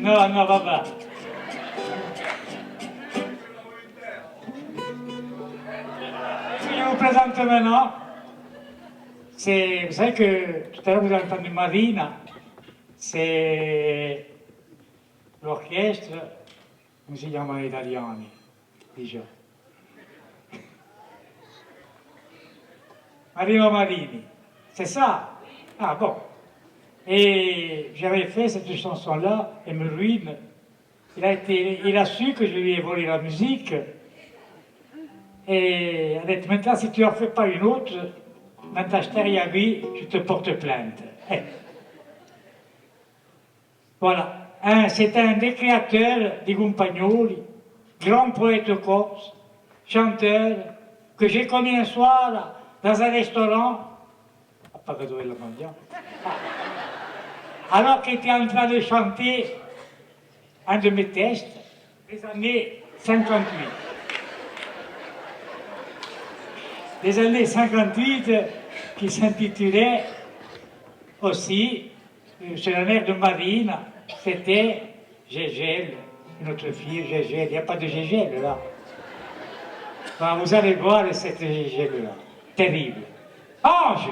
Non, non, va. Je vous présente maintenant. Vous savez que tout à l'heure vous avez entendu Marina, c'est l'orchestre come si chiama in italiano, dice. Marino Marini, c'est ça? Ah bon. Et j'avais fait cette chanson-là, elle me ruine. Il a su que je lui ai volé la musique. Et elle a dit, maintenant, si tu n'en fais pas une autre, maintenant je t'ai rien dit, je te porte plainte. Voilà. C'est un des créateurs des Compagnoli, grand poète corse, chanteur, que j'ai connu un soir dans un restaurant, à Pagadoella Mandian, alors qu'il était en train de chanter un de mes textes des années 58. Des années 58 qui s'intitulait aussi, sur la mer de Marine, c'était Gégel, une autre fille, Gégel. Il n'y a pas de Gégel là. Ben, vous allez voir cette Gégel là. Terrible. Ange!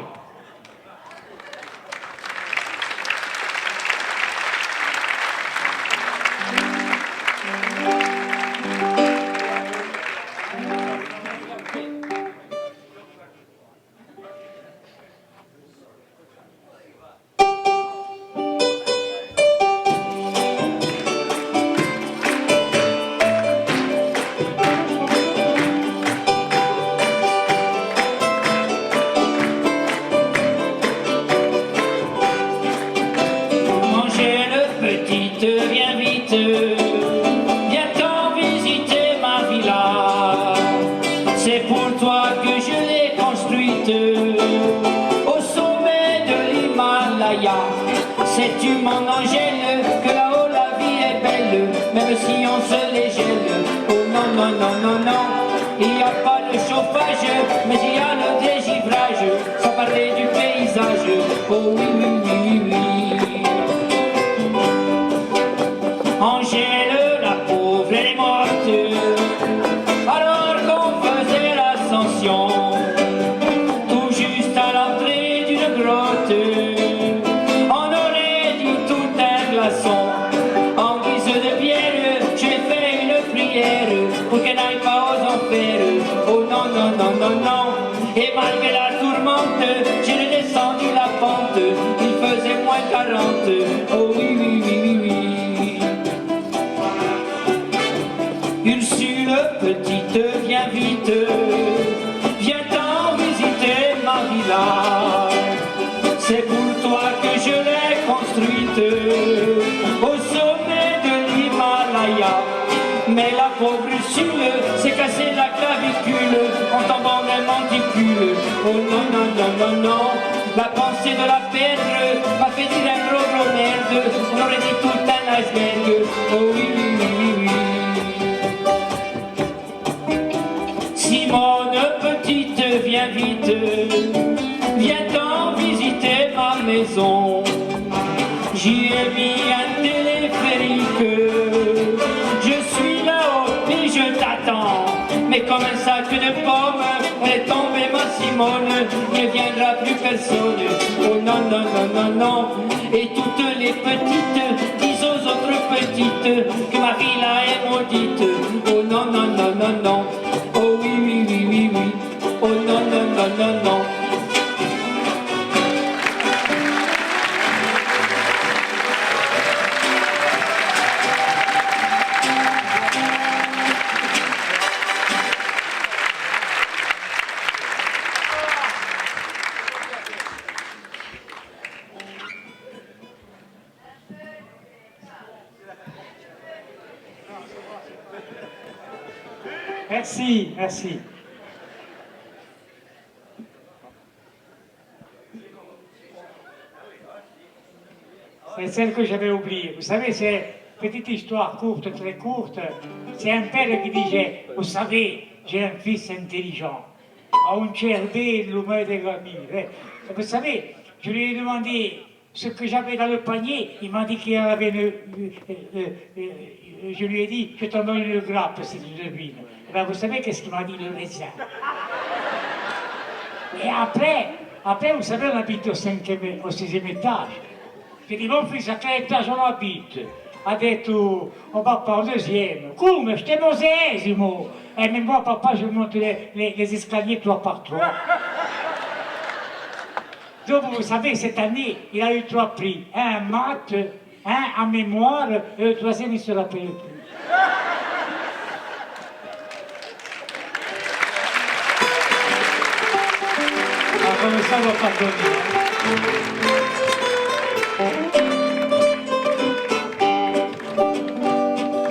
Sais-tu mon Angèle, que là-haut la vie est belle, même si on se les gèle. Oh non, non, non, non, non, il n'y a pas de chauffage, mais il y a le dégivrage, sans parler du paysage. Oh oui, oui, oui, oui, oui. Angèle, la pauvre, elle est morte, alors qu'on faisait l'ascension, tout juste à l'entrée d'une grotte. En guise de pierre, j'ai fait une prière pour qu'elle n'aille pas aux enfers. Oh non, non, non, non, non. Et malgré la tourmente, j'ai descendu la pente. Il faisait moins 40. Oh oui, oui, oui, oui, oui. Ursule, petite, viens vite. Viens-t'en visiter ma villa. C'est pour toi que je l'ai construite. Au sommet de l'Himalaya. Mais la pauvre Ursule s'est cassé la clavicule en tombant d'un monticule. Oh non, non, non, non, non. La pensée de la perdre m'a fait dire un gros gros merde. On aurait dit tout un iceberg. Oh oui, oui, oui, oui. Simone, petite, viens vite. Viens-t'en visiter ma maison. J'y ai mis un téléphérique. Je suis là-haut et je t'attends. Mais comme un sac de pommes, elle est tombée ma Simone. Ne viendra plus personne. Oh non, non, non, non, non. Et toutes les petites disent aux autres petites que ma villa est maudite. Oh non, non, non, non, non. Oh oui, oui, oui, oui, oui. Oh non, non, non, non, non. Merci, merci. C'est celle que j'avais oubliée. Vous savez, c'est une petite histoire courte, très courte. C'est un père qui disait, vous savez, j'ai un fils intelligent. A un cervello me de gamine. Vous savez, je lui ai demandé, ce que j'avais dans le panier. Il m'a dit qu'il y en avait je lui ai dit, je t'en donne une grappe si tu devines. Eh bien, vous savez qu'est-ce qu'il m'a dit, le raisin? Et après, vous savez, on habite au 6e étage. J'ai dit, mon fils, à quel étage on habite? Ha detto, oh papà, au 2e. Come? Stiamo au 6e. Mais moi, papa, je monte les escaliers 3 par 3. Donc, vous savez, cette année, il a eu 3 prix. Un en maths, un en mémoire, et le 3e, il ne se rappelle plus. Alors, comme ça, on va pardonner.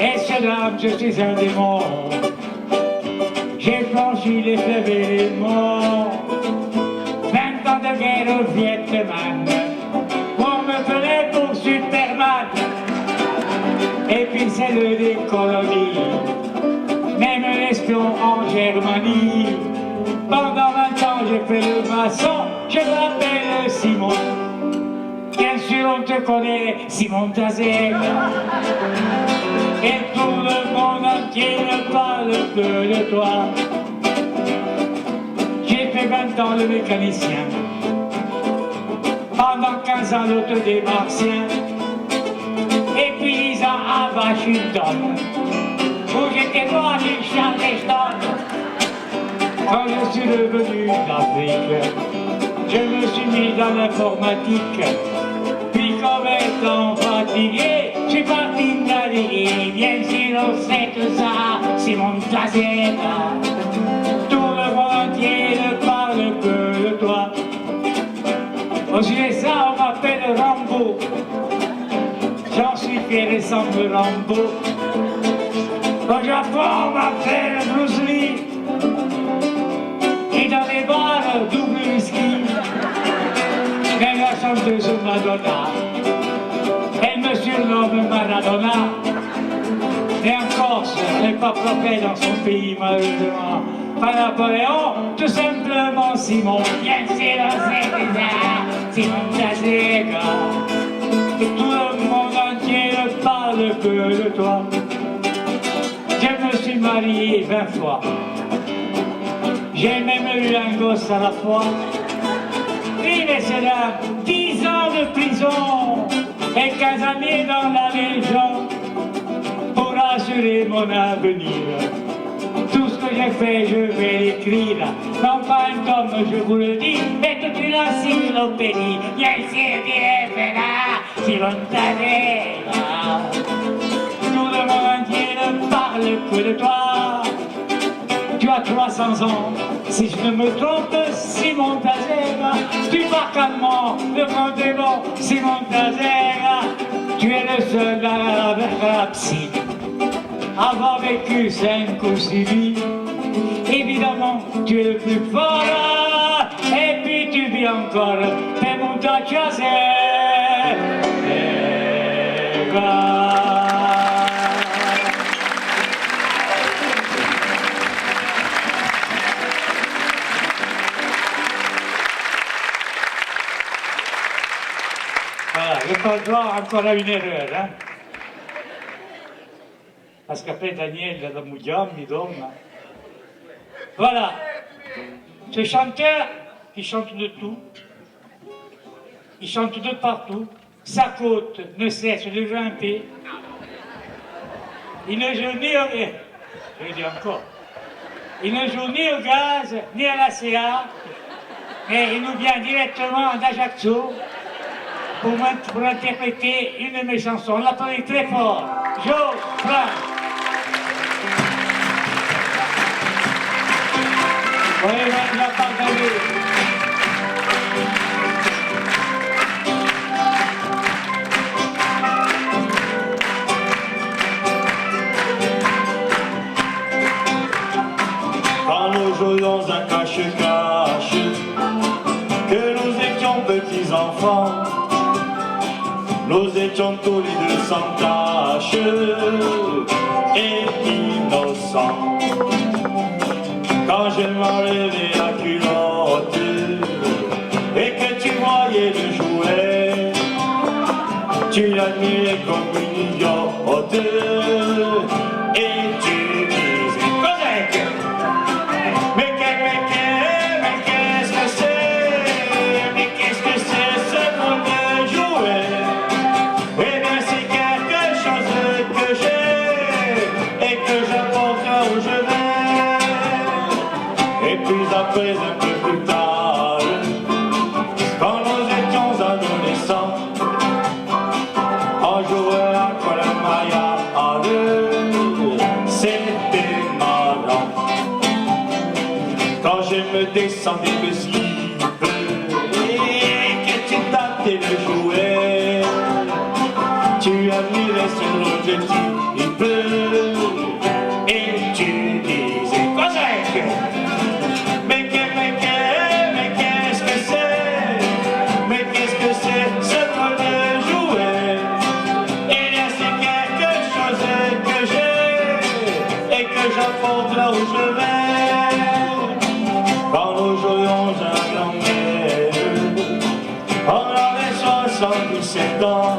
Et ce drame, je suis un démon. J'ai franchi les fleuves et les monts. 20 ans de guerre au Vietnam. On me prenait pour Superman. Et puis celle des colonies. Même l'espion en Germanie. Pendant 20 ans, j'ai fait le maçon. Je m'appelle Simon. Bien sûr, on te connaît, Simon Tazel. Et tout le monde entier ne parle que de toi. J'ai fait 20 ans le mécanicien. Pendant 15 ans l'autre des martiens. Et puis 10 ans à Washington, où j'étais voir du Charleston. Quand je suis revenu d'Afrique, je me suis mis dans l'informatique. Puis comme étant fatigué, je suis parti naviguer. Bien sûr, on sait tout ça, c'est mon Tazel. Tout le monde entier ne parle que de toi. Aux USA, on m'appelle Rambo. J'en suis fier et semble Rambo. Au Japon, on m'appelle Bruce Lee. Et dans les bars, double whisky. Même la chanteuse Madonna, elle me surnomme Maradona. Et en Corse, elle n'est pas propre dans son pays, malheureusement. Pas Napoléon, tout simplement Simon. Bien sûr, c'est bizarre, Simon Tazel. Et tout le monde entier ne parle que de toi. Je me suis marié 20 fois. J'ai même eu un gosse à la fois. Oui, mais c'est là, 10 ans de prison et 15 années dans la Légion pour assurer mon avenir. Tout ce que j'ai fait, je vais l'écrire. Non pas un tome, je vous le dis, mais toute une encyclopédie. Bien sûr qu'il est fait là, Simon Tazel. Tout le monde entier ne parle que de toi. Tu as 300 ans, si je ne me trompe, Simon Tazel. Tu parles calmement, le monde est bon, Simon Tazel. Tu es le seul à la psy, avoir vécu 5 ou 6 vies. Évidemment, tu es le plus fort, et puis tu vis encore, mais mon Tazel. Voilà, je pas le droit encore à une erreur, hein. Parce qu'après Daniel, la Moudiam, il donne. Voilà. Ce chanteur, il chante de tout. Il chante de partout. Sa côte ne cesse de grimper. Il ne joue ni au... Je le dis encore. Il ne joue ni au gaz, ni à la CA. Mais il nous vient directement d'Ajaccio pour interpréter une de mes chansons. On l'applaudit très fort. Joe Frank. Oui, on l'a partagé. Quand nous jouions à cache-cache, que nous étions petits enfants, nous étions tous les deux sans tache et innocents. Quand je m'enlevais la culotte et que tu voyais le jouet, Tu l'admirais comme une idiote et tu disais Cosette. Mais qu'est-ce que c'est? Mais qu'est-ce que c'est ce drôle de jouet? Eh bien c'est quelque chose que j'ai et que j'apporte là où je vais. Et puis après un peu plus tard, quand nous étions adolescents, on jouait à Colomaya à deux, c'était marrant. Quand je me descendais le slip et que tu tâtais le jouet, tu admirais ce drôle de type et tu disais Cosette. Mais qu'est-ce que c'est? Mais qu'est-ce que c'est ce drôle de jouet? Eh bien c'est quelque chose que j'ai et que j'apporte là où je vais. Quand nous jouions à la grand-mère, on avait 77 ans,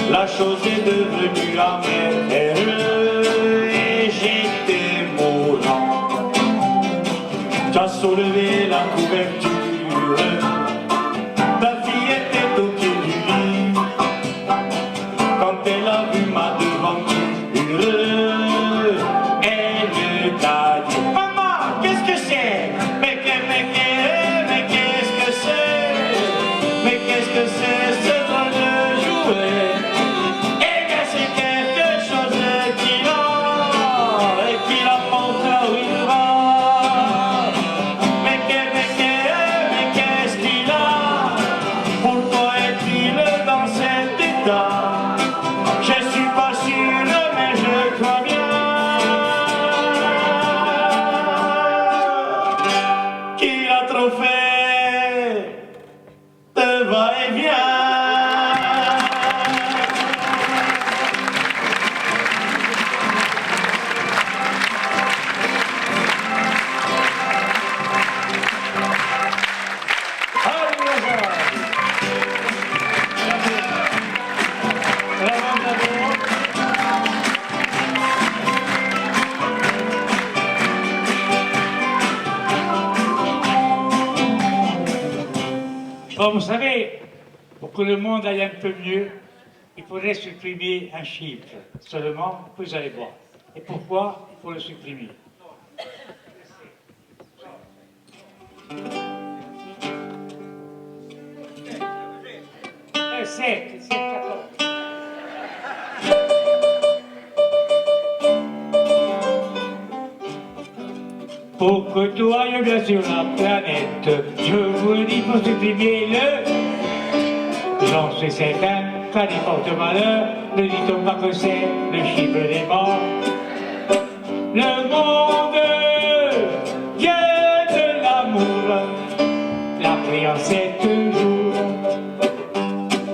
la chose est devenue amère et j'étais mourant. Tu as soulevé la couverture, ta fille était au pied du lit, quand elle a vu ma devanture, elle t'a dit Maman, qu'est-ce que c'est? Mais qu'est-ce que c'est? Mais qu'est-ce que c'est ce drôle de jouet? Eh bien c'est quelque chose qu'il a et qu'il apporte là où il va. Mais qu'est-ce qu'il a? Pourquoi est-il dans cet état? Je suis pas sûr, mais je crois bien qu'il a trop fait de va-et-vient. Bon, vous savez, pour que le monde aille un peu mieux, il faudrait supprimer un chiffre. Seulement, vous allez voir. Et pourquoi il faut le supprimer? Le 7, 14. Pour que tout aille bien sur la planète, je vous le dis pour supprimer le. J'en suis certain, ça n'y porte malheur, ne dit-on pas que c'est le chiffre des morts. Le monde, Dieu de l'amour, l'a pris en 7 jours.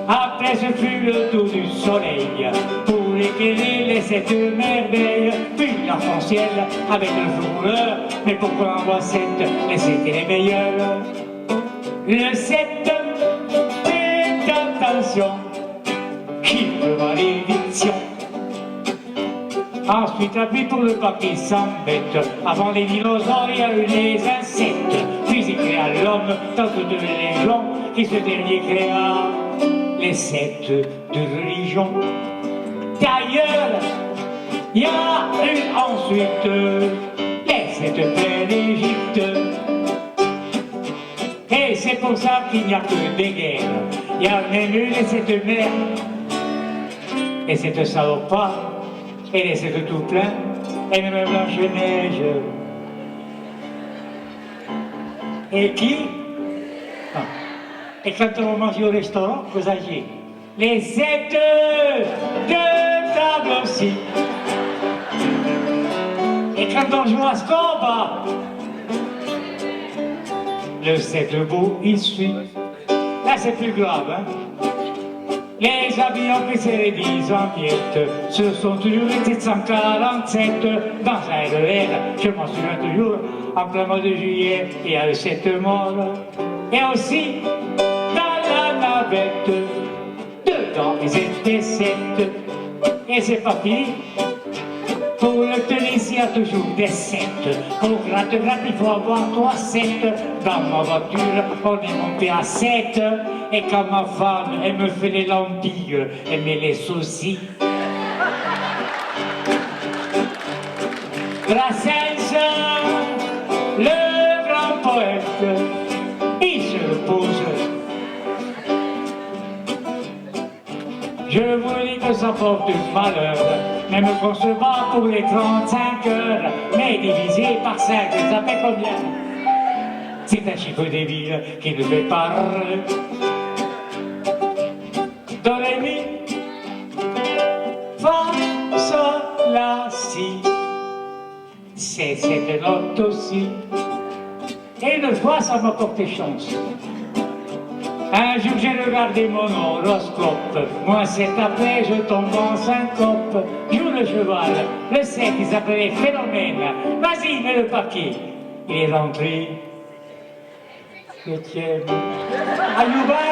Après ce fut le tour du soleil, pour éclairer les 7 merveilles, puis l'arc-en-ciel avec le jour l'heure, mais pourquoi en voit 7, et c'était les meilleurs. Le 7, faites attention, chiffre malédiction. Ensuite, appui pour le papier s'embête. Avant les dinosaures, il y a eu les insectes. Puis il créa l'homme dans toutes les légendes, qui ce dernier créa les 7 de religion. D'ailleurs, il y a eu ensuite les 7 plaies d'Égypte. Et c'est pour ça qu'il n'y a que des guerres. Il y a même eu les 7 mers, et 7 salopards, et les 7 tout pleins, et même Blanche-Neige. Et qui? Ah. Et quand on mange au restaurant, vous agiez les 7 de table aussi. Et quand on joue à Scoba, le 7 beau, il suit. Là, c'est plus grave, hein. Les avions qui se réduisent en miettes, ce sont toujours les 747 dans un RER. Je m'en souviens toujours, en plein mois de juillet, il y a le 7 morts. Et aussi, dans la navette, 2 dedans, ils étaient 7. Et c'est pas fini. Pour le tenir, il y a toujours des 7. Pour gratte, il faut avoir 3 7. Dans ma voiture, on est monté à 7. Et quand ma femme, elle me fait les lentilles, elle met les saucisses. Brassens, le grand poète, il se repose. Je vous dis que ça porte malheur, même concevoir pour les 35 heures, mais divisé par 5, ça fait combien? C'est un chiffre débile qui ne fait pas do, ré, mi, fa, sol, la, si. C'est cette note aussi. Et une fois, ça m'a porté chance. Un jour, j'ai regardé mon horoscope. Moi, c'est après, je tombe en syncope. Joue le cheval, le 7, il s'appelait Phénomène. Vas-y, mets le paquet. Il est rentré. 7e. Ayouba,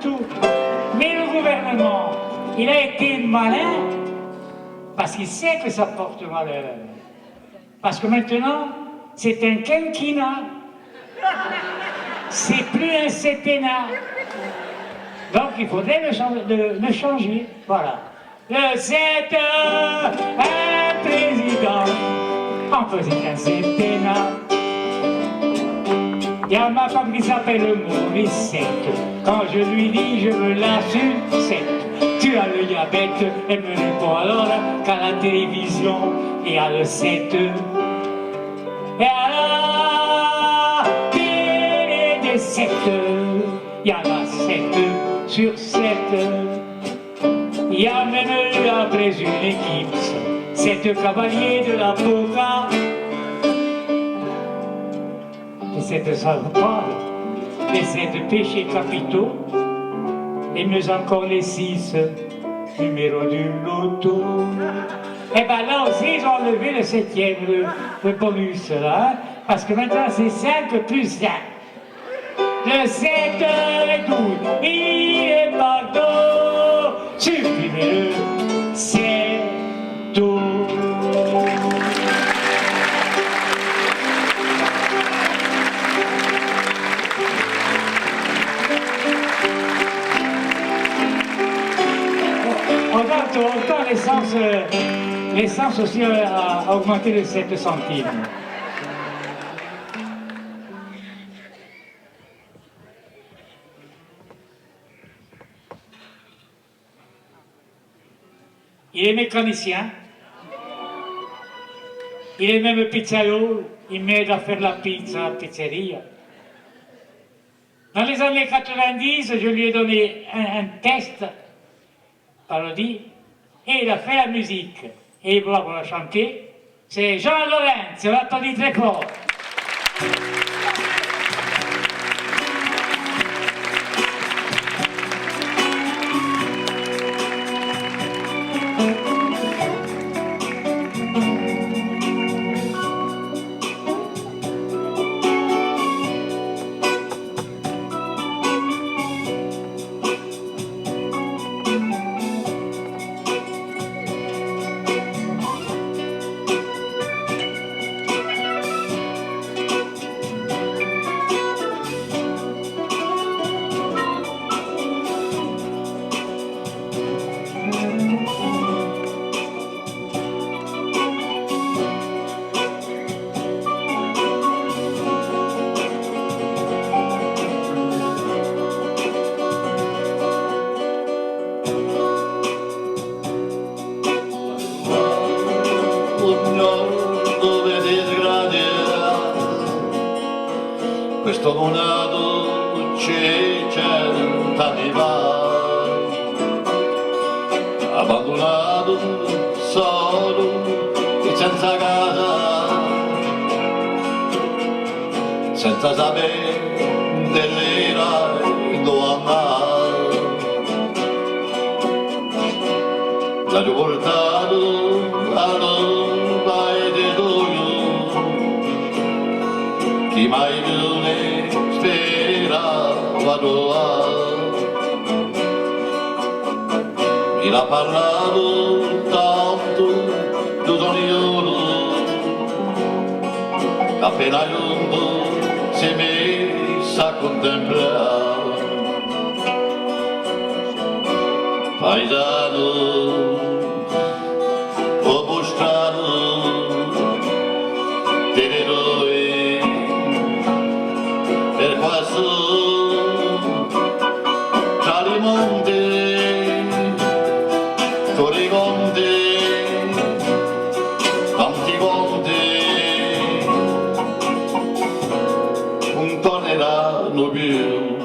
tout. Mais le gouvernement, il a été malin parce qu'il sait que ça porte malheur. Parce que maintenant, c'est un quinquennat. C'est plus un septennat. Donc il faudrait le changer. Voilà. Le 7, un président, en faisait un septennat. Il y a ma femme qui s'appelle Morissette. Quand je lui dis je veux la sucette, tu as le diabète, elle me répond alors qu'à la télévision, il y a le 7. Et alors, télé des 7, il y en a 7 sur 7. Il y a même eu après une équipe, 7 cavaliers de la Boca. Les 7 salopards, les 7 péchés capitaux, et mieux encore les 6 numéros du loto. Et bien là aussi, ils ont enlevé le 7e, le bonus, là, hein, parce que maintenant c'est 5 plus 1. Le 7 est doux, il est pardon, supprimez-le, c'est tout. Autant l'essence aussi a augmenté de 7 centimes. Il est mécanicien, il est même pizzaiolo, il m'aide à faire la pizza à la pizzeria. Dans les années 90, je lui ai donné un test, parodie, et il a fait la musique. Et voilà, pour la chanter, c'est Jean Laurent, c'est l'applaudit très fort. Questo monato c'è 100 anni fa, abbandonato, solo e senza casa, senza sapere dell'era dove andare. L'hanno portato al paese d'Oglio, chi mai più ne sperava trovare. il ha parlato tanto di Doniolo, appena giunto si è messa a contemplare, paesano, ho mostrato teneroi per questo tra i monti, con i conti, tanti conti, non torneranno più.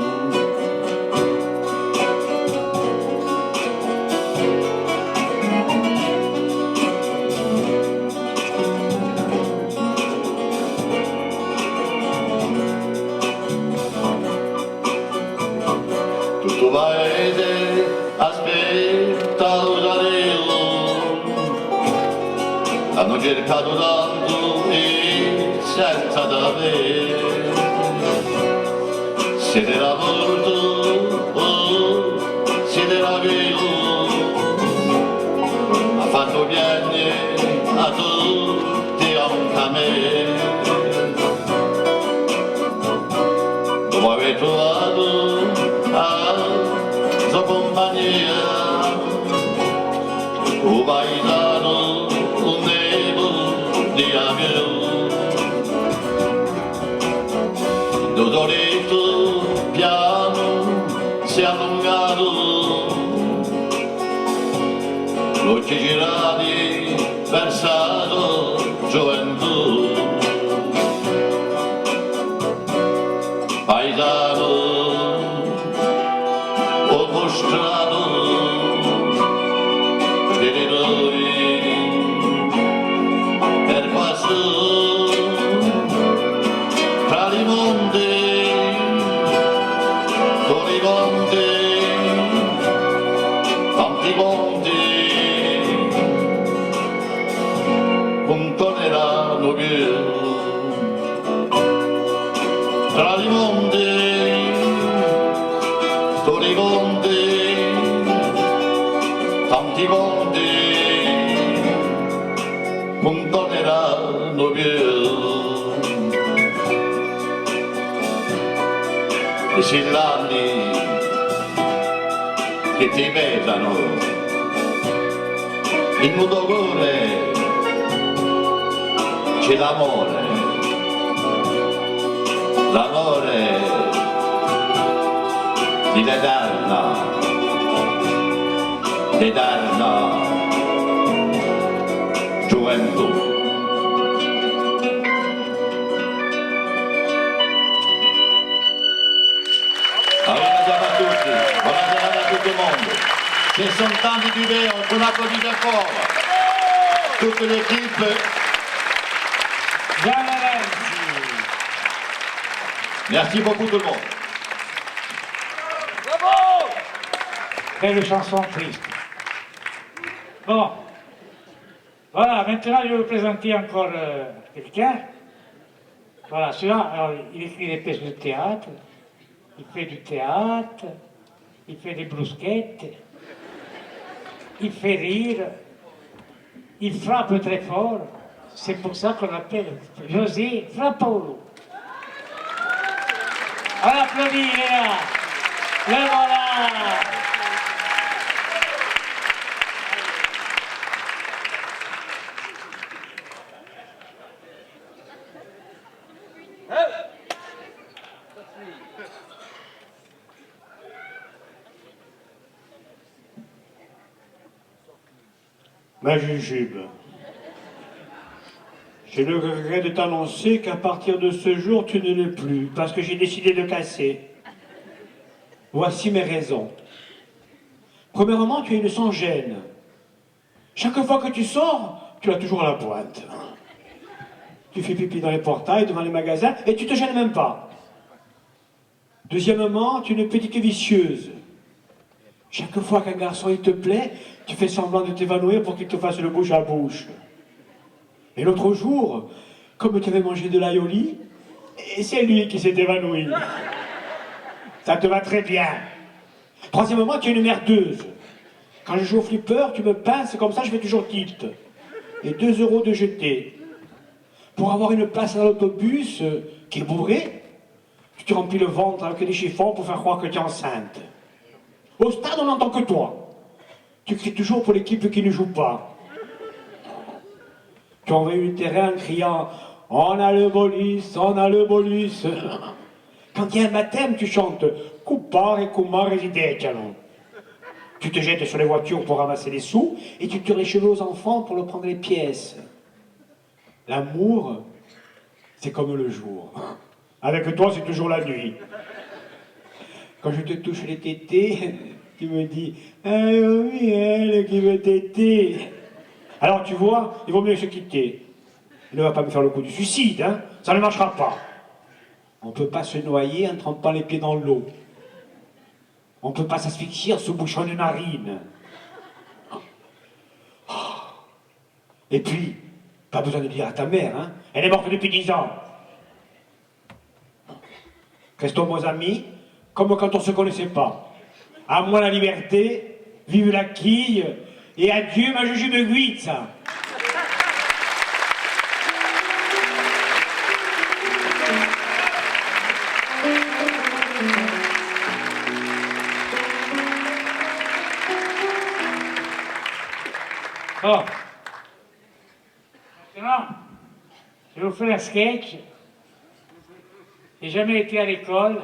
Tutto paese aspetta l'usario, hanno cercato tanto e senza davvero, siete la morto, siete la velo, ha fatto piangere a tutti anche a me, dopo aver trovato a sua compagnia, o paesano, un nebo di avion, l'odoretto piano si è allungato, l'occhi girati versato gioventù, paesano, ho mostrato degli eroi per questo tra i monti, con i conti, tanti conti, non torneranno più. Tra i monti, con i conti, tanti conti, non torneranno più. I sillanni che ti pesano, il nudo cuore c'è l'amore, l'amore di l'eterna gioventù. Buonasera a tutti, buonasera a tutto il mondo. Ce sono tanti di vero, con una cosa ancora. Tutte le equipe. Jean Lorenzi. Merci beaucoup tout le monde. Belle chanson triste. Bon. Voilà, maintenant je vais vous présenter encore quelqu'un. Voilà, celui-là, alors, il écrit des pièces de théâtre, il fait du théâtre, il fait des brusquettes, il fait rire, il frappe très fort. C'est pour ça qu'on l'appelle José Frappolo. On l'applaudit, il est là. Le voilà. Ma jujube, j'ai le regret de t'annoncer qu'à partir de ce jour, tu ne l'es plus, parce que j'ai décidé de casser. Voici mes raisons. Premièrement, tu es une sans-gêne. Chaque fois que tu sors, tu as toujours la pointe. Tu fais pipi dans les portails, devant les magasins, et tu te gênes même pas. Deuxièmement, tu es une petite vicieuse. Chaque fois qu'un garçon il te plaît, tu fais semblant de t'évanouir pour qu'il te fasse le bouche à bouche. Et l'autre jour, comme tu avais mangé de l'ail au lit, et c'est lui qui s'est évanoui. Ça te va très bien. Troisièmement, tu es une merdeuse. Quand je joue au flipper, tu me pinces, comme ça je fais toujours tilt. Et 2 € de jeté. Pour avoir une place dans l'autobus qui est bourré, tu te remplis le ventre avec des chiffons pour faire croire que tu es enceinte. Au stade, on n'entend que toi. Tu cries toujours pour l'équipe qui ne joue pas. Tu envahis le terrain en criant « On a le bolus, on a le bolus ». Quand il y a un baptême, tu chantes « Coupar et Kumar residetiano ». Tu te jettes sur les voitures pour ramasser les sous et tu tires les cheveux aux enfants pour leur prendre les pièces. L'amour, c'est comme le jour. Avec toi, c'est toujours la nuit. Quand je te touche les tétés, tu me dis « Ah oui, elle qui veut téter ». Alors tu vois, il vaut mieux se quitter. Il ne va pas me faire le coup du suicide, hein. Ça ne marchera pas. On ne peut pas se noyer en trempant les pieds dans l'eau. On ne peut pas s'asphyxier en se bouchant les narines. Et puis, pas besoin de dire à ta mère, hein. Elle est morte depuis 10 ans. Restons bons amis, comme quand on ne se connaissait pas. À moi la liberté, vive la quille, et adieu ma jujube guizza. Bon. Maintenant, je vais vous faire un sketch. J'ai jamais été à l'école,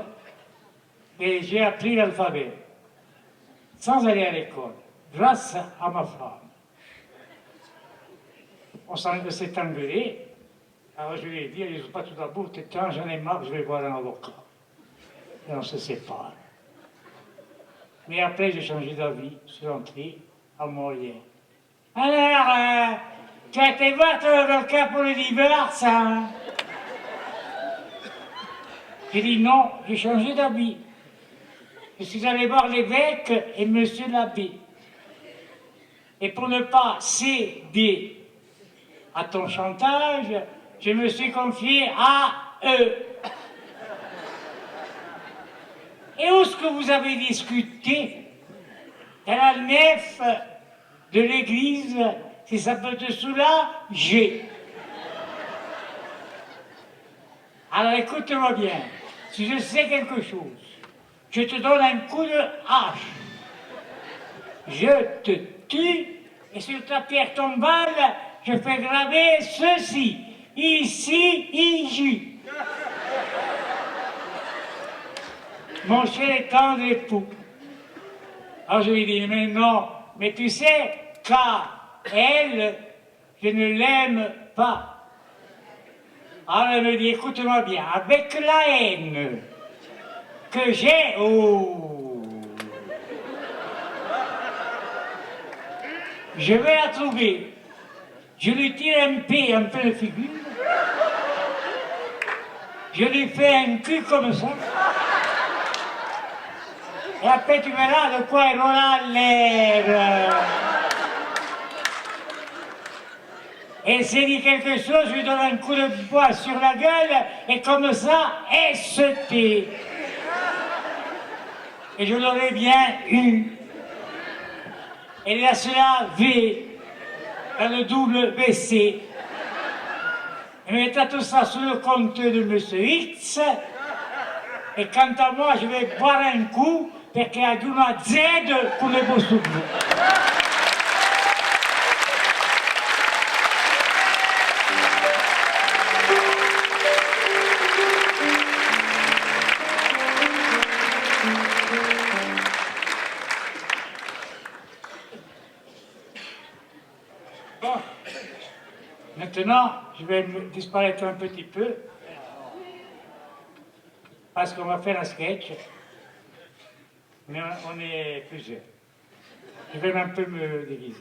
mais j'ai appris l'alphabet. Sans aller à l'école, grâce à ma femme. On s'est engueulé. Alors je lui ai dit, je ne pas tout d'abord, j'en ai marre, je vais voir un avocat. Et on se sépare. Mais après, j'ai changé d'avis, je suis rentré à Montréal. Alors, tu as été voir ton avocat pour le divorce, hein? J'ai dit non, j'ai changé d'avis. Je suis allé voir l'évêque et monsieur l'abbé. Et pour ne pas céder à ton chantage, je me suis confié à eux. Et où est-ce que vous avez discuté? Dans la nef de l'église, si ça peut te soulager. Alors écoute-moi bien, si je sais quelque chose, je te donne un coup de hache. Je te tue et sur ta pierre tombale, je fais graver ceci. Ici, ici. Mon cher et tendre époux. Alors je lui dis, mais non, mais tu sais, car elle, je ne l'aime pas. Alors elle me dit, écoute-moi bien, avec la haine que j'ai, je vais la trouver. Je lui tire un P en pleine figure. Je lui fais un cul comme ça. Et après tu verras de quoi elle aura l'air. Et s'il dit quelque chose, je lui donne un coup de poing sur la gueule, et comme ça, ST. Et je l'aurais bien eu. Et il y a cela V, dans le double WC. Et mettant tout ça sur le compte de M. X. Et quant à moi, je vais boire un coup, parce qu'il y a du Z pour les beaux souvenirs. Bon, maintenant, je vais disparaître un petit peu, parce qu'on va faire un sketch, mais on est plusieurs. Je vais un peu me déguiser.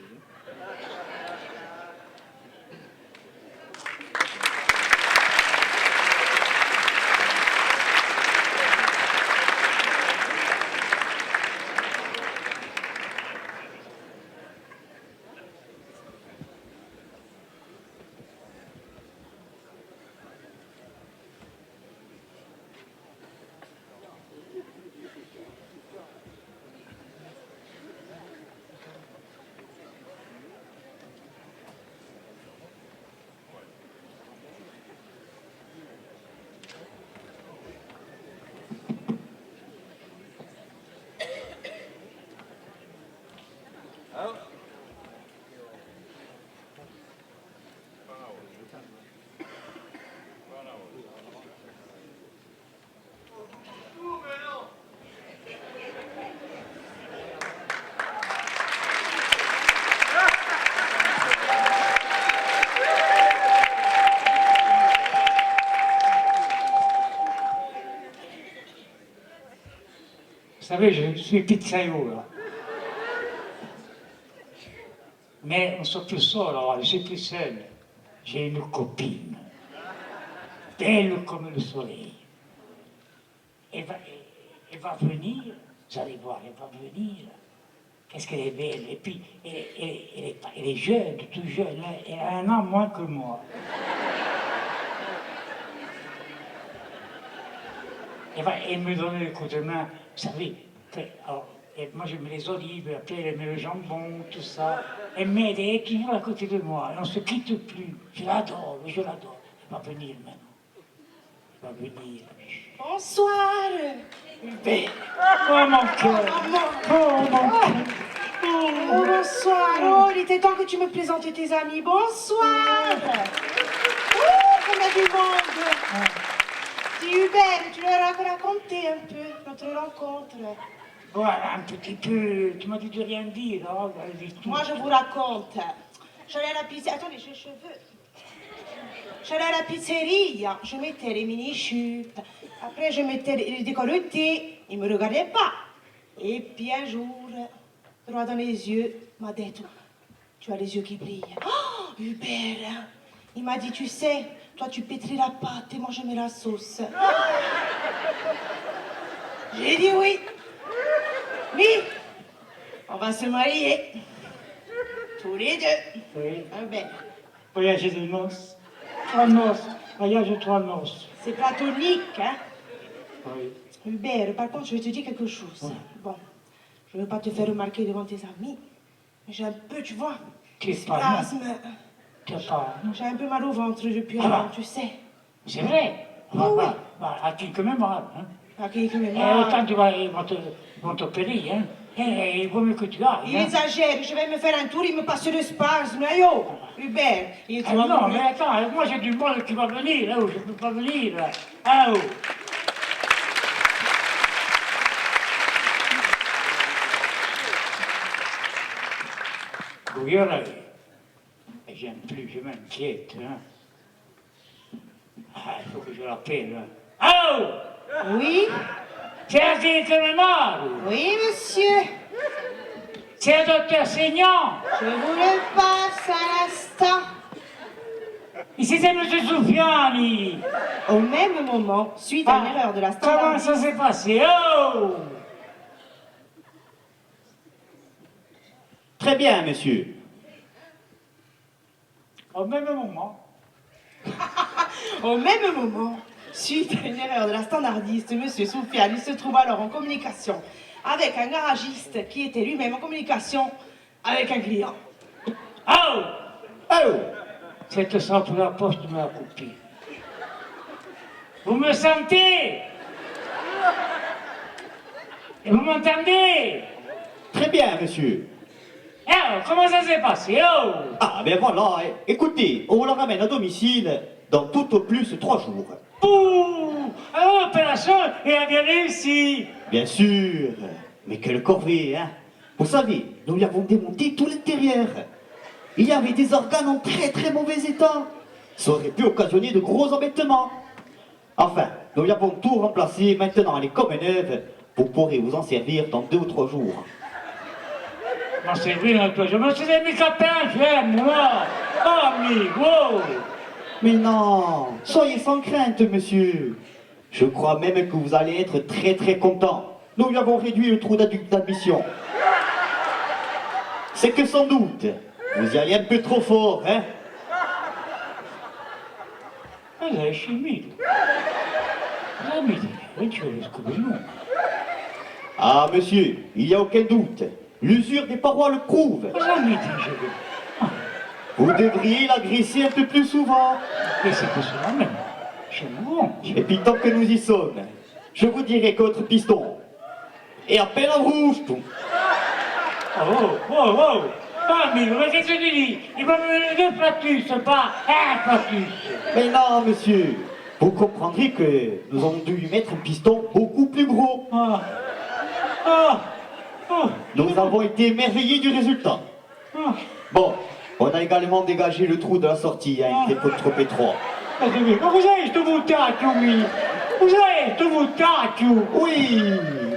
savez, je suis pizzaïolo, là. Mais on sort plus seul, alors je suis plus seul. J'ai une copine, belle comme le soleil. Elle va venir, vous allez voir, elle va venir. Qu'est-ce qu'elle est belle. Et puis, elle est jeune, tout jeune, hein. Elle a un an moins que moi. Elle me donne le coup de main, vous savez. Alors, moi, je mets les olives, après, elle met le jambon, tout ça. Elle m'aide, elle est toujours à côté de moi. On ne se quitte plus. Je l'adore, je l'adore. Elle va venir maintenant. Elle va venir. Bonsoir. Hubert. Oh, mon cœur. Oh, mon cœur. Oh, bonsoir. Oh, il était temps que tu me présentes tes amis. Bonsoir. Oh, on a du monde. Dis Hubert, tu leur as raconté un peu notre rencontre. Voilà, un petit peu. Tu m'as dit de rien dire, hein? Moi, je vous raconte. J'allais à la pizzeria. Attendez, j'ai les cheveux. J'allais à la pizzeria. Je mettais les mini-chutes. Après, je mettais les décolletés. Ils ne me regardaient pas. Et puis un jour, droit dans les yeux, il m'a dit, tu as les yeux qui brillent. Oh, Hubert. Il m'a dit, tu sais, toi, tu pétris la pâte et moi, je mets la sauce. J'ai dit oui. Oui, on va se marier. Tous les deux. Oui. Ah ben, Voyager de noces. 3 noces. Voyage de 3 noces. c'est platonique, hein. Oui. Hubert, par contre, je vais te dire quelque chose. Bon, je ne veux pas te faire remarquer devant tes amis, mais j'ai un peu, tu vois, Tu es des pas spasmes. Tu as pas. J'ai un peu mal au ventre depuis Ah un bah. an, tu sais. C'est vrai. Oh, oui. Tu quand même mal. Hein. Ah, qu'il est quand même Et mal. autant ils vont t'opérer, hein. Et il vaut mieux que tu ailles. Il Hein. exagère, je vais me faire un tour, il me passe le spasme. Aïe, oh, Hubert, il est Ah trop non, mais attends, moi j'ai du monde qui va venir, là où je ne peux pas venir. Là. Ah, oh. Oui, là, j'aime plus, je m'inquiète. Hein. Ah, il faut que je l'appelle. Hein. Oh! Oui, C'est un qui me mal. oui, monsieur. C'est un docteur Seignan. Je vous le passe à l'instant. Ici, c'est M. Soufiani. Au même moment, suite à une erreur de la Comment standardisation. ça s'est passé? Oh! Très bien, monsieur. Au même moment. Au même moment, suite à une erreur de la standardiste, M. Soufiane se trouve alors en communication avec un garagiste qui était lui-même en communication avec un client. Oh! Oh! Cette sorte pour la poste me l'a coupé. Vous me sentez? Et vous m'entendez? Très bien, monsieur. Alors, comment ça s'est passé? Oh! Ah, ben voilà. Écoutez, on le ramène à domicile dans tout au plus 3 jours. Ouh! Alors, l'opération, elle a bien réussi. Bien sûr. Mais quelle corvée, hein. Vous savez, nous lui avons démonté tout l'intérieur. Il y avait des organes en très très mauvais état. Ça aurait pu occasionner de gros embêtements. Enfin, nous lui avons tout remplacé. Maintenant, elle est comme neuve. Vous pourrez vous en servir dans 2 ou 3 jours. M'en servir un peu. Je me suis mis copains, j'aime, moi. Oh, amigo! Mais non, soyez sans crainte, monsieur. Je crois même que vous allez être très très content. Nous lui avons réduit le trou d'admission. C'est que sans doute, vous y allez un peu trop fort, hein? Elle est chimie. Ah, mais oui, tu es ce que nous. Ah, monsieur, il n'y a aucun doute. L'usure des parois le prouve. Jamais dit, je veux. Vous devriez l'agresser un peu plus souvent. Et c'est que cela même. Je mourons. Et puis tant que nous y sommes, je vous dirai que votre piston est à peine en rouge, tout. Oh, oh, oh. Ah, mais qu'est-ce que tu dis? Il va me donner 2 flatus, pas un flatus. Mais non, monsieur, vous comprendrez que nous avons dû lui mettre un piston beaucoup plus gros. Ah. Ah. Ah. Nous avons été émerveillés du résultat. Ah. Bon, on a également dégagé le trou de la sortie, hein, il était pas trop étroit. Ah, c'est bien. Vous avez tout vous tâche, oui. Vous avez tout vous tâche. Oui,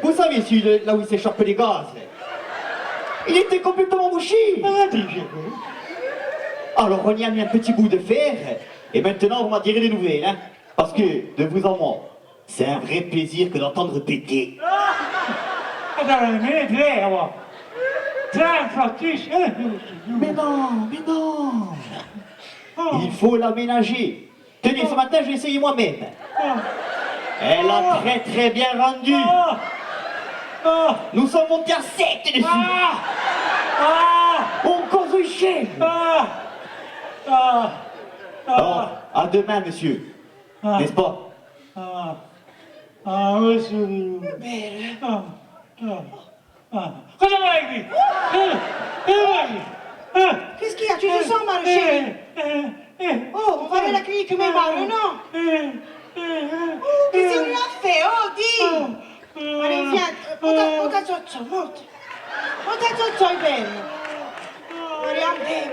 Vous savez, celui là où il s'échappe les gaz, il était complètement mouché. Alors on y a mis un petit bout de fer, et maintenant vous m'en direz des nouvelles, hein. Parce que, de vous en moi, c'est un vrai plaisir que d'entendre péter. Attends, mais vrai, moi. Très factice. Mais non, mais non. Oh. Il faut l'aménager. Tenez, ce matin, je l'ai essayé moi-même. Oh. Elle a très très bien rendu. Oh. Oh. Nous sommes montés à 7 dessus. Ah. Ah. On cause une chaîne. Ah. Ah. Alors, à demain, monsieur. Ah. N'est-ce pas? Ah. Ah, monsieur. Ah. Ah. Ah. Cosa vai qui? Qu'est-ce qu'il y a? Tu te sens mal, chérie? Oh, on va aller à la clinique, mais mal, non? Oh, qu'est-ce qu'on a fait? Oh, dis! Allez, viens, monta sotto, monta. Monta sotto, è bene. Allez, andiamo.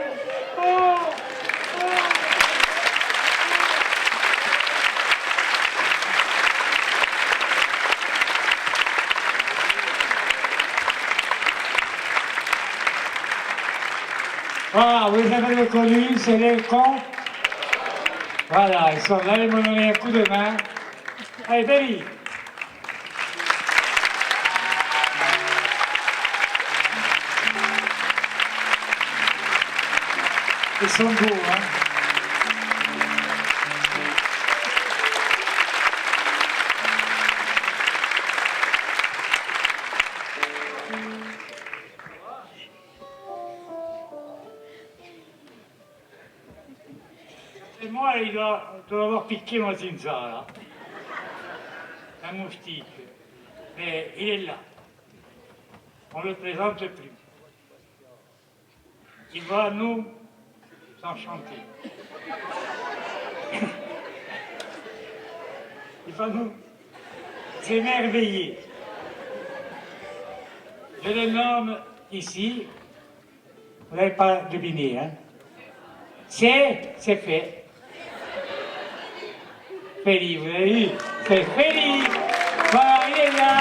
Ah, vous avez reconnu, c'est les cons. Voilà, ils sont là, ils m'ont donné un coup de main. Allez, Béli. Ils sont beaux, hein. Et moi, il doit avoir piqué ma zinzara. Un moustique. Mais il est là. On ne le présente plus. Il va nous enchanter. Il va nous émerveiller. Je le nomme ici. Vous n'avez pas deviné, hein? C'est fait. Feli, vous avez vu? C'est Feli. Voilà, il est là.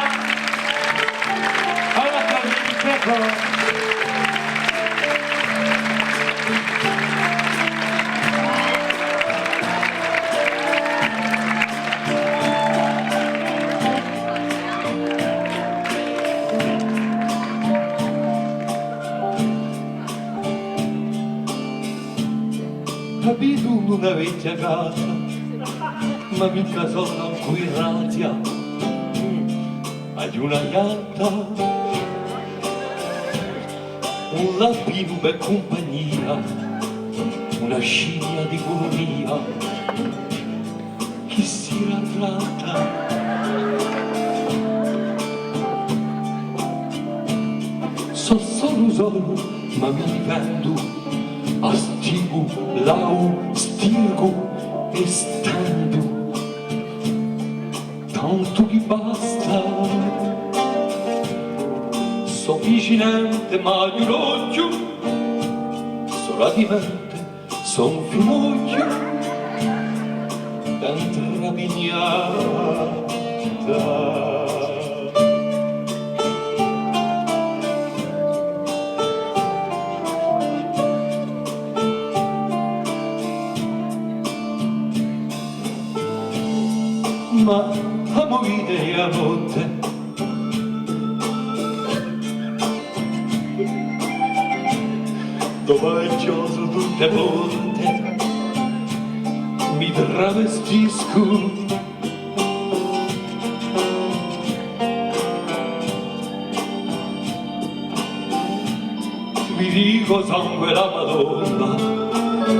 On l'applaudit très fort. Abito una vecchia casa, ma mica sono qui razzia, hai una llanta, un lapino per compagnia, una scimmia di economia, chi si arrata. So solo, ma mi divento astigo, lau, stingo e stando, tanto che basta. So vigilante ma di un occhio, solamente son finocchio, tanto rapignata. Ma amo vide a volte dove è gioso tutte volte mi travestisco mi dico sangue la Madonna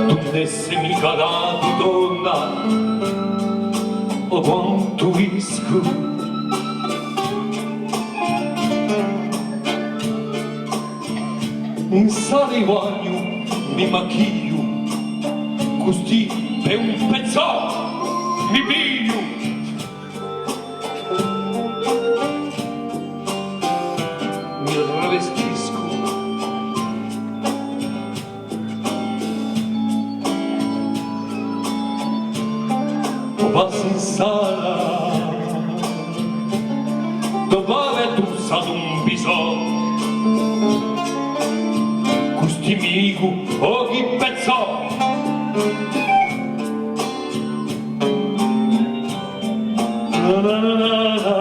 tu ne sei mica dato donna o quanto isco un sale guagno mi macchio così per un pezzo mi piglio mi travestisco o passo in sala dopo aver pezzò. Na na na na na.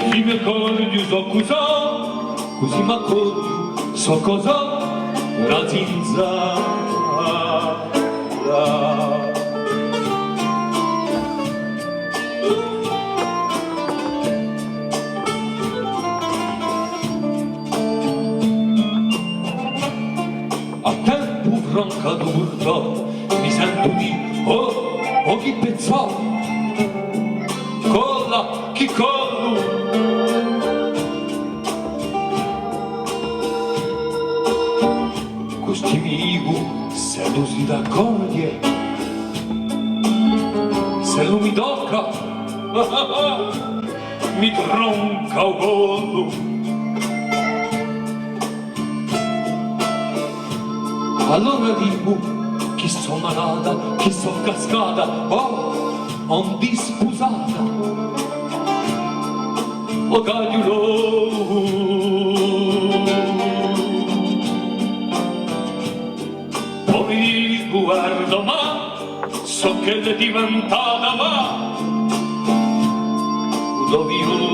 Così mi accorgo so cosa, così mi accorgo so cosa, una zinzara. A tempo francato urtato mi sento di oh chi pezzò colla chi collo questi amico se lo si raccoglie se lo mi tocca mi tronca o collo. Allora dico, chi so malata, chi so cascata, on disposata, o cagliulo. Poi mi guardo, ma so che l'è diventata, ma dove io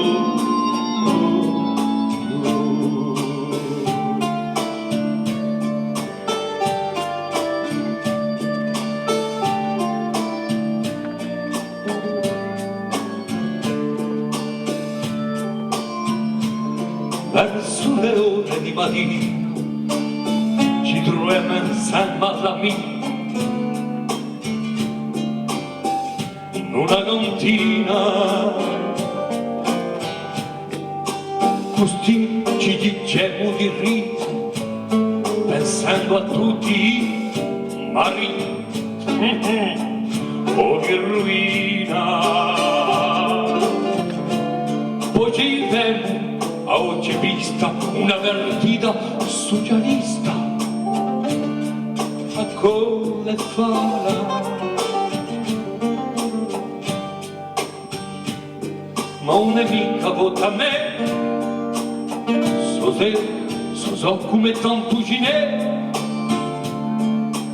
verso le ore di mattino ci troviamo insieme all'amico in una cantina così ci dicevamo di riso pensando a tutti i mariti o che rovina poi ci vediamo a oggi vista una partita socialista a colle fala ma un nemico vota a me so come tanto ginè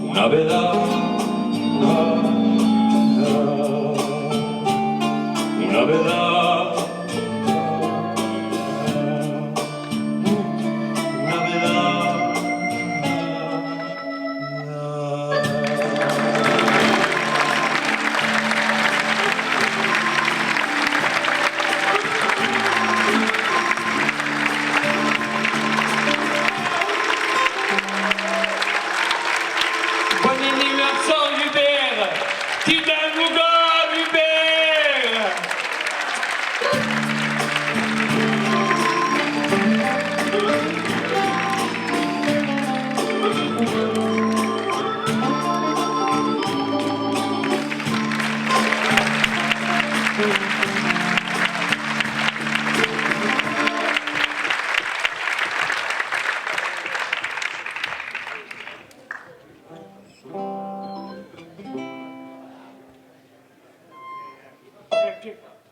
una bella una bella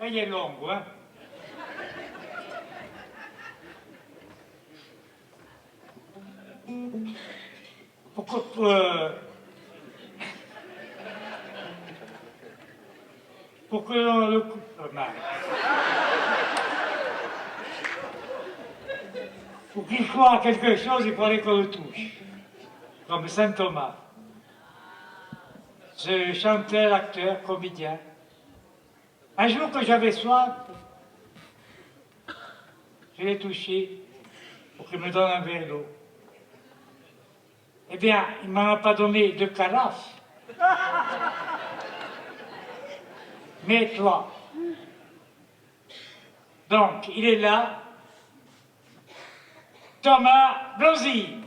Lei è lungo, eh? Pourquoi le coup pour qu'il croit à quelque chose, il fallait qu'on le touche. Comme Saint Thomas. Ce chanteur, acteur, comédien. Un jour que j'avais soif, je l'ai touché pour qu'il me donne un verre d'eau. Eh bien, il ne m'en a pas donné de carafe, mais toi. Donc, il est là, Thomas Blonzy.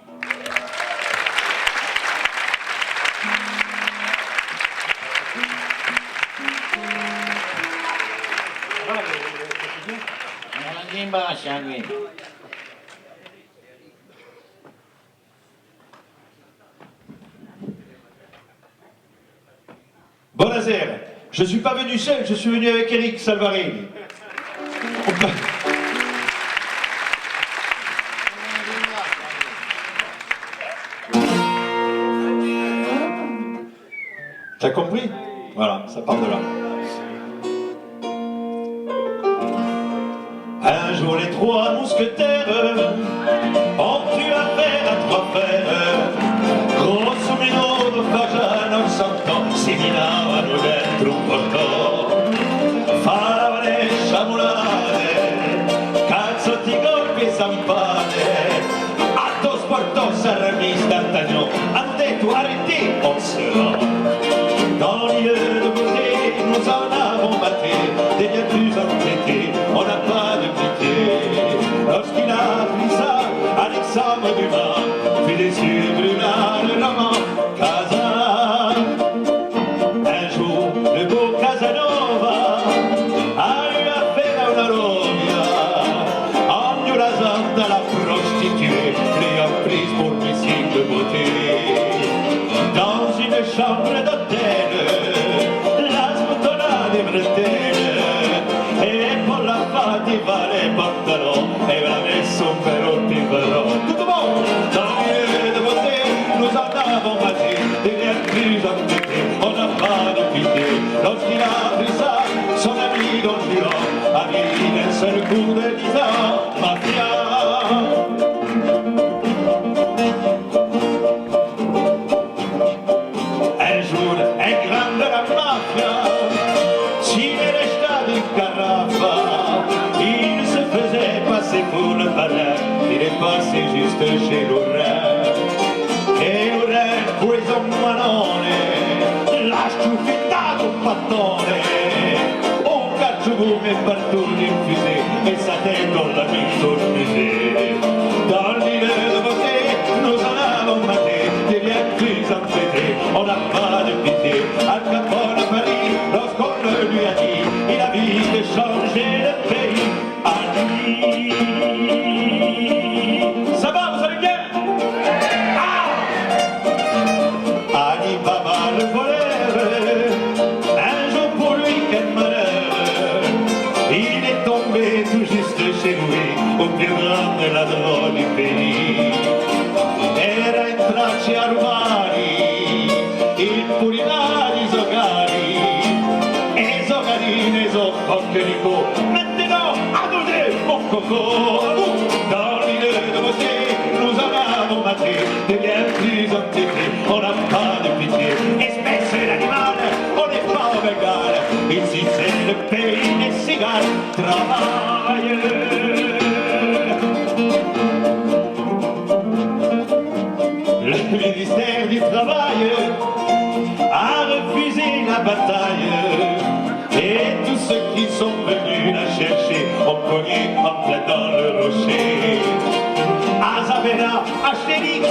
Buonasera, je ne suis pas venu seul, je suis venu avec Eric Salvarini. compris? Voilà, ça part de là. Un jour les trois mousquetaires ont eu affaire à trois frères. Grosso meno facciano il santo, si minavano dentro un portò. Faravane sciamulate, cazzotti colpi e zampate. Atto sporto s'arrêt istantaneo, hanno detto arrêtez, on sera. Dans le lieu de beauté, nous en avons battu des bien plus entêtés, on n'a pas de pitié. Lorsqu'il a appris ça, Alexandre Dumas fut déçu, brûla le roman Casa. Un jour, le beau Casanova a eu affaire à una Romia, ignorant à la prostituée, l'ayant prise pour missile de beauté. Dans une chambre d'hôtel, la sbotona des bretelles, et pour la fativa les pantalons, et la messe un vero pivero. Tout le monde, dans le lieu de beauté, nous en avons battu, des bien plus entêtés, on n'a pas de pitié. Lorsqu'il a appris ça, son ami Don Juan a mis d'un seul coup de 10 ans, mafia. Un jour, un grand de la mafia, s'il est resté d'une carafa, il se faisait passer pour le parrain, il est passé juste chez l'oreille. E l'oreille, questo manone, l'ha sciuffettato un pattone, un cacciugume partout d'une fusée, et sa tête dans la mise au musée. Dans le milieu de beauté, nous en avons maté, des bien plus entêtés, on n'a pas de pitié. Al Capone à Paris, lorsqu'on lui a dit, il a envie de changer de pays. Ali, ça va, vous allez bien? Ah! Ali Baba le voleur, un jour pour lui quel malheur, il est tombé tout juste chez lui, au plus grand de la drogue du pays. Era entrato a rubare il purinari Zogari, e Zogarine Zoccoccherico, maintenant à donner mon coco. Dans l'île de beauté, nous en avons maté, des bien plus entêtés, on n'a pas de pitié. Espèce d'animal, on n'est pas au Bengale, ici c'est le pays des cigales, travaille. Le ministère du Travail a refusé la bataille, et tous ceux qui sont venus la chercher ont cogné en plein dans le rocher. Azavena, Astérix,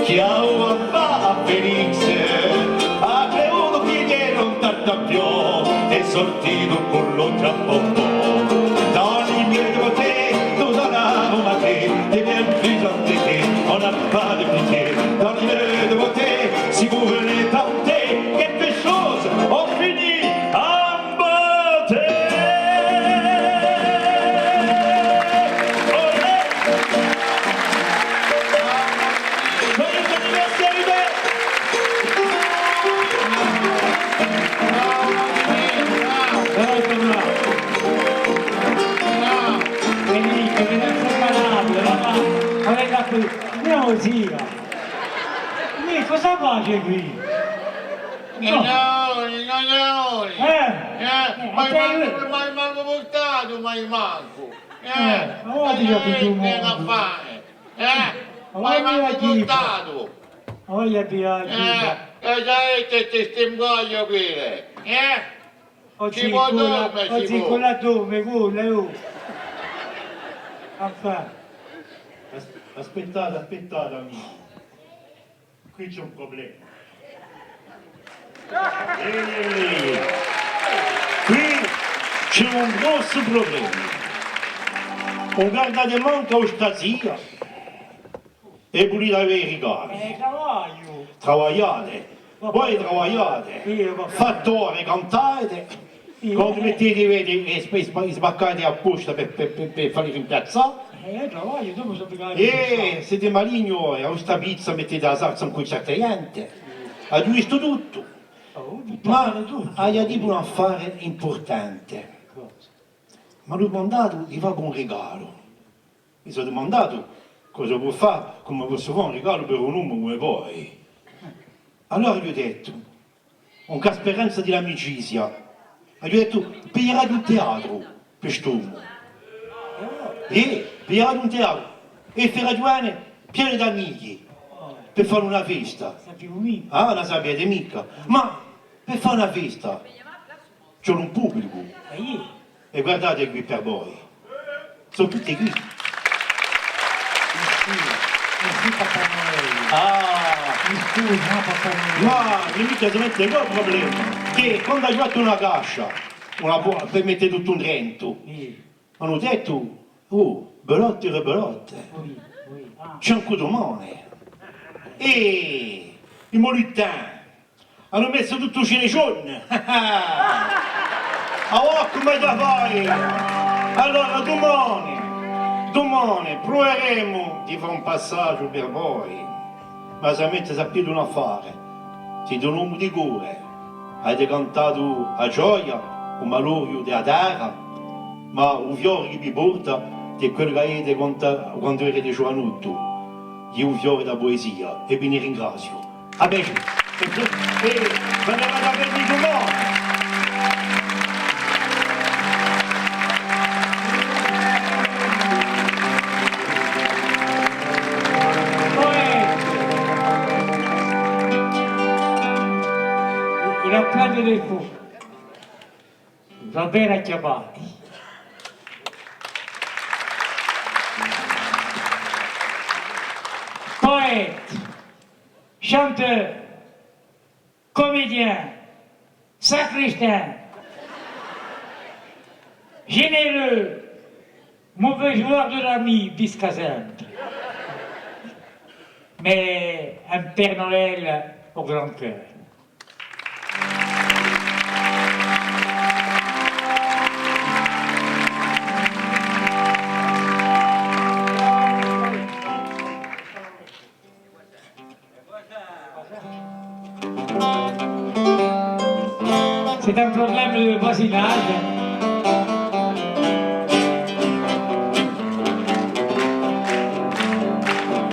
qui a ouvert à Félix, a creduto che diera un tartampion e sortito con lo trampopon. Dans l'île de beauté, nous en avons maté, des bien plus entêtés, on n'a pas de pitié. Dans l'île de beauté, si vous venez tenter quelque chose, on finit en beauté. Olé! Joyeux anniversaire, Hubert! Felice, mi dai separato, avete capito? Andiamo zia. Lì cosa fai qui? Nignoli, nignoli! Ma te- mi manco portato, ma manco! ma guarda io che tu che mondo. fare? Ma Ma mi guarda manco chi portato! voglia di oggi. E già ti stimboglio pure! Oggi Ci vuoi dormire, ci oggi vuoi? con la dome, culla, Affà. Aspettate, aspettate amici, qui c'è un problema. Qui c'è un grosso problema. Un guardamanca a Ostasia e pulire i rigavi. Cavallo. Travagliate, voi travagliate, fattore, cantate, quando mettete i sbaccati a posta per farli rimpiazzare. Cavallo, dopo sono piccato. Siete maligni, a questa pizza mettete la salsa in quei niente. Ha visto tutto. Oh, Ma hai detto un affare importante. Mi hanno domandato di fare un regalo. Mi sono domandato cosa può fare, come posso fare un regalo per un uomo come voi. Allora gli ho detto, con speranza dell'amicizia, gli ho detto, piglierai un teatro per quest'uomo. E piglierai un teatro e Ferragione pieno di amici per fare una festa. Sapevo mica. Ah, non sapete mica. Ma per fare una festa c'è un pubblico. E guardate qui per voi. Sono tutti qui. Merci Papa Noel. Ah, Mi scusi, no Papa Noel. ma mica si mette qua il problema. Che quando hai fatto una cascia, per mettere tutto un rento, Sì, hanno detto, oh, belotte e belotte. oui, oui. Ah, C'è un codomone. E i molitani hanno messo tutto il cinecione. Ah, come da fai? Allora domani proveremo di fare un passaggio per voi. Ma se avete sapete un affare, siete un uomo di cuore, avete cantato a gioia, un malorio della terra, ma un fiore che vi porta è quello che avete quando erete giovanotto. Di un fiore da poesia e vi ne ringrazio. A bene, e ve ne vado a vedere il domani. il a plein de défauts. Va bene a chiamati. Poète, chanteur, comédien, sacristain, généreux, mauvais joueur de l'ami, biscazante. Mais un Père Noël au grand cœur. C'est un problème de voisinage.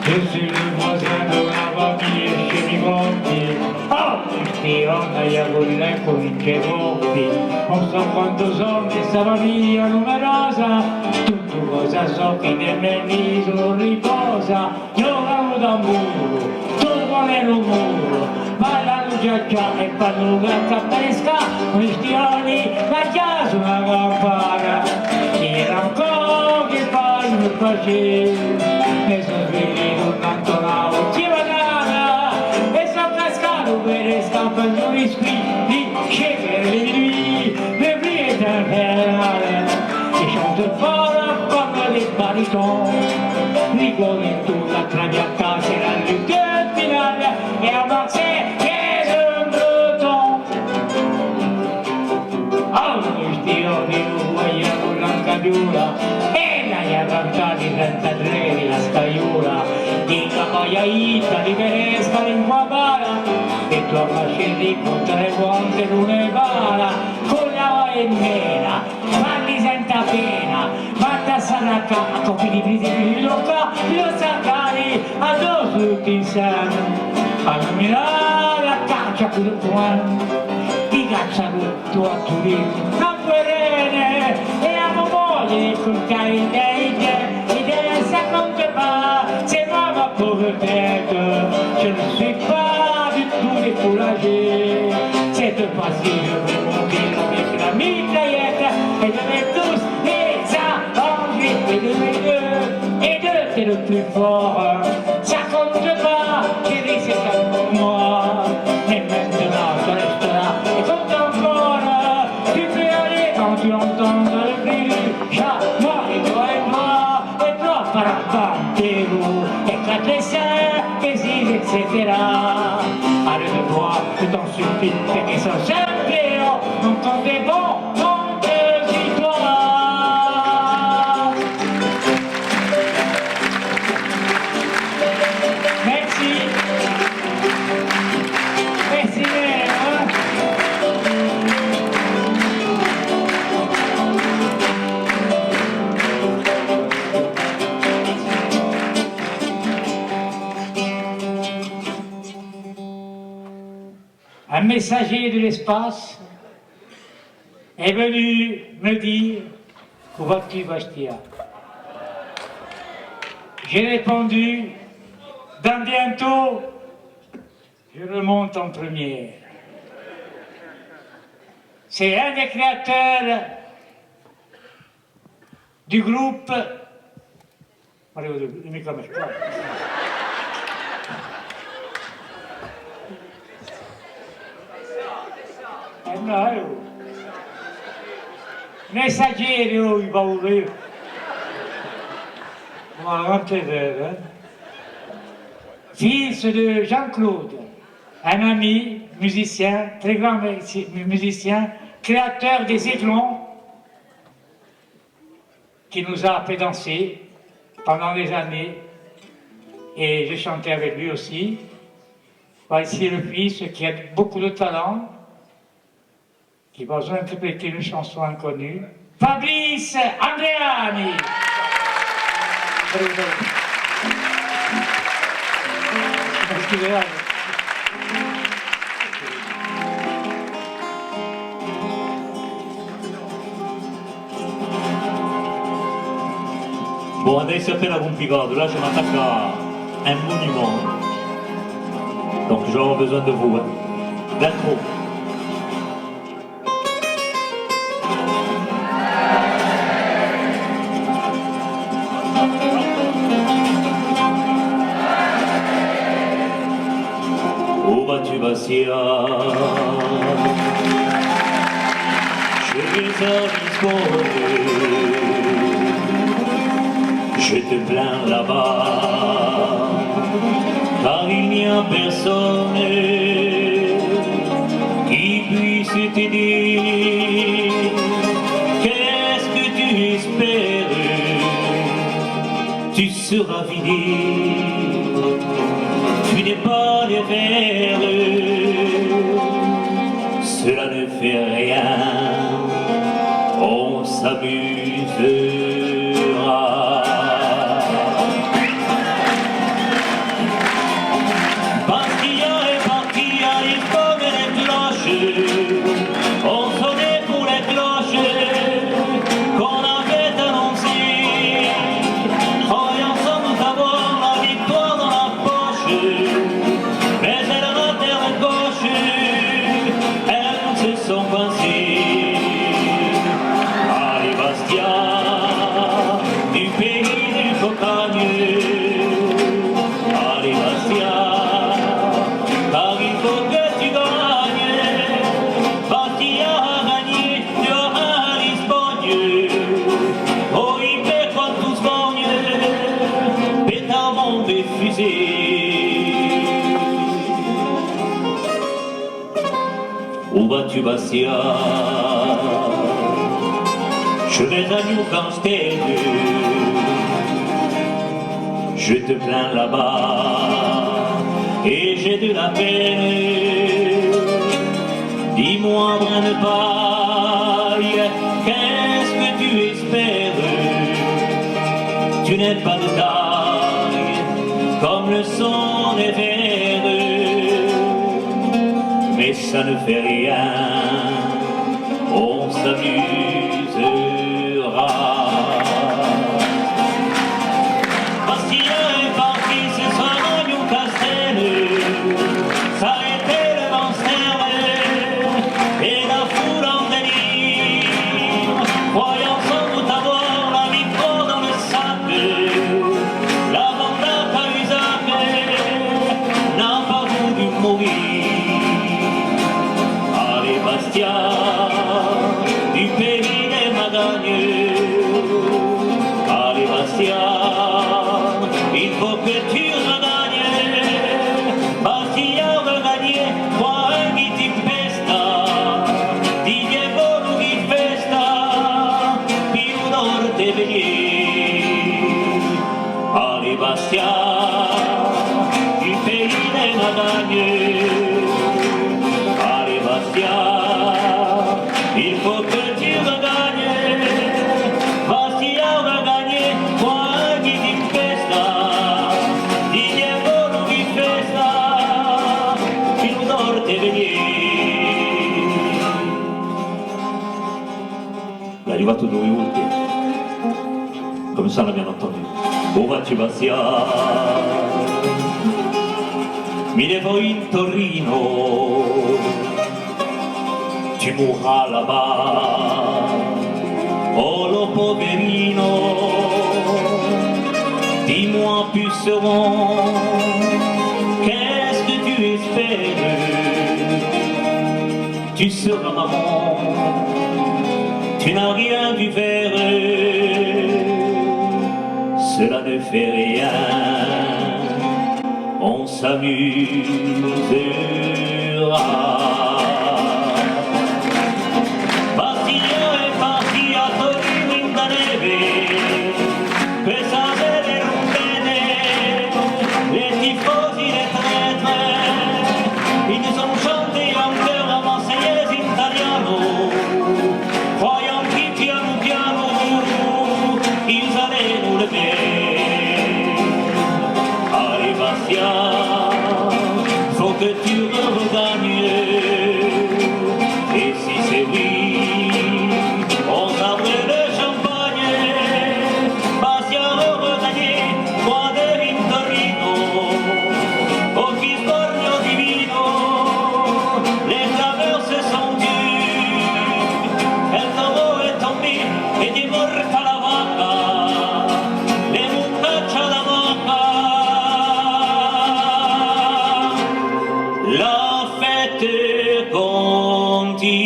Je suis le voisin de una famiglia chez Migonti. Oh, questi onna a voler comincia Monti. Non so quanto sono questa famiglia numerosa. Tutto cosa so che nel mezzo riposa. Io lavoro da un muro, tu vuole un muro. Ballano già già e fanno gratta pesca. Questi anni la chiesa una campana. Era un co' che fanno il piacere. E sono svenuto tanto la banana e sono cascato per le scappando gli squilli scendere le nuit le vie eternelle e chante fort comme les baritons rigole tutta tra mia casa e la lutte finale e a Marseille che è un breton a uno stile di lui con la caduta e la cantata di 33 la scagliura di capagliaita di pesca in guabara e tu affascini con tre guante l'une bara con la e nera fanni senza pena fatta saracca a coppi di brisi di loca lo sacari addosso tutti insieme a nominare a caccia con il poing di caccia tutto a Turino a Querene e a Momoli con carità et ça compte pas, c'est moi ma pauvre tête, je ne suis pas du tout découragé. Cette fois-ci je vais monter avec la mitraillette et de mettre tous les arranger et de mettre t'es le plus fort. Ça compte pas, chérie, c'est ça pour moi. Et maintenant tu resteras et compte encore. Tu peux aller quand tu entends le cri, chat, moi et toi et moi. Parapanteru, éclate les seins, pésile, etc. Allez de toi, je t'en supplie, fais qu'ils sont champions, non compte des bons, non de victoire. Merci. Merci, mère. un messager de l'espace est venu me dire « Où vas-tu, Bastia ?» J'ai répondu « Dans bientôt, je remonte en première. » C'est un des créateurs du groupe... Messaggero i bauli. Fils de Jean-Claude, un ami, musicien, très grand musicien, créateur des Aiglons, qui nous a fait danser pendant des années, et j'ai chanté avec lui aussi. Voici le fils qui a beaucoup de talent, qui va nous interpréter une chanson inconnue, Fabrice Andreani. Bon, adesso appena complicato, là je m'attaque à un monument. Donc je vais avoir besoin de vous, hein. L'intro. Où vas-tu, Bastia? Je vais à Lisbonne. Je te plains là-bas, car il n'y a personne qui puisse t'aider. Qu'est-ce que tu espères? Tu seras vidé, tu n'es pas les verres, cela ne fait rien, on s'amusera. On sonnait pour les cloches qu'on avait annoncées, croyant sans doute avoir la victoire dans la poche, mais elles ratèrent à gauche, elles se sont coincées. Allez Bastia, du pays du cocagne, allez Bastia, car il faut que tu gagnes. Bastia a gagné, tu auras Lisbonne. Oh, il fait comme tout Spagne, pétard, bombe et fusée. Où vas-tu, Bastia? Je vais à Newcastle. Je te plains là-bas et j'ai de la peine. Dis-moi, brin de paille, qu'est-ce que tu espères? Tu n'es pas de taille, comme le sont les vers, mais ça ne fait rien, on s'amusera. Bastia est parti ce soir à Newcastle, ça a été le Monster. Et la foule en délire, croyant sans doute avoir la victoire dans le sac, la bande à Cahuzac n'a pas voulu mourir. Allez Bastia, du pays des Magagnes, allez Bastia, il faut que tu regagnes. Bastia regagner, toi un guiti pesta. Allez Bastia, du pays des Magagnes, allez Bastia, il faut que tu regagnes. Bastia va gagner, moi qui dis festa, Didier Bolo qui festa, il nous donne tes veillées. è arrivato 2 volte, come ça l'abbiamo entendu. Ora ci passiamo, mi levo in Torino, tu mourras là-bas, oh le poverino, dis-moi puceron, qu'est-ce que tu espères? Tu seras maman, tu n'as rien dû faire, cela ne fait rien, on s'amusera. Bastiglio è parti a Torino in da neve, questa sera rumbene, les tifosi, les traîtres, ils nous ont chanté encore la Marseillaise in italiano, croyant que piano piano, ils allaient nous lever. Allez Bastien, faut que tu regagnes, et si c'est oui, on s'abre le champagne. Bastien regagné, moi de Torino, au Fiscorno divino, les clameurs se sont tues, el taureau est tombé et est morta la vaca, les muchachas la vaca. La fête continue.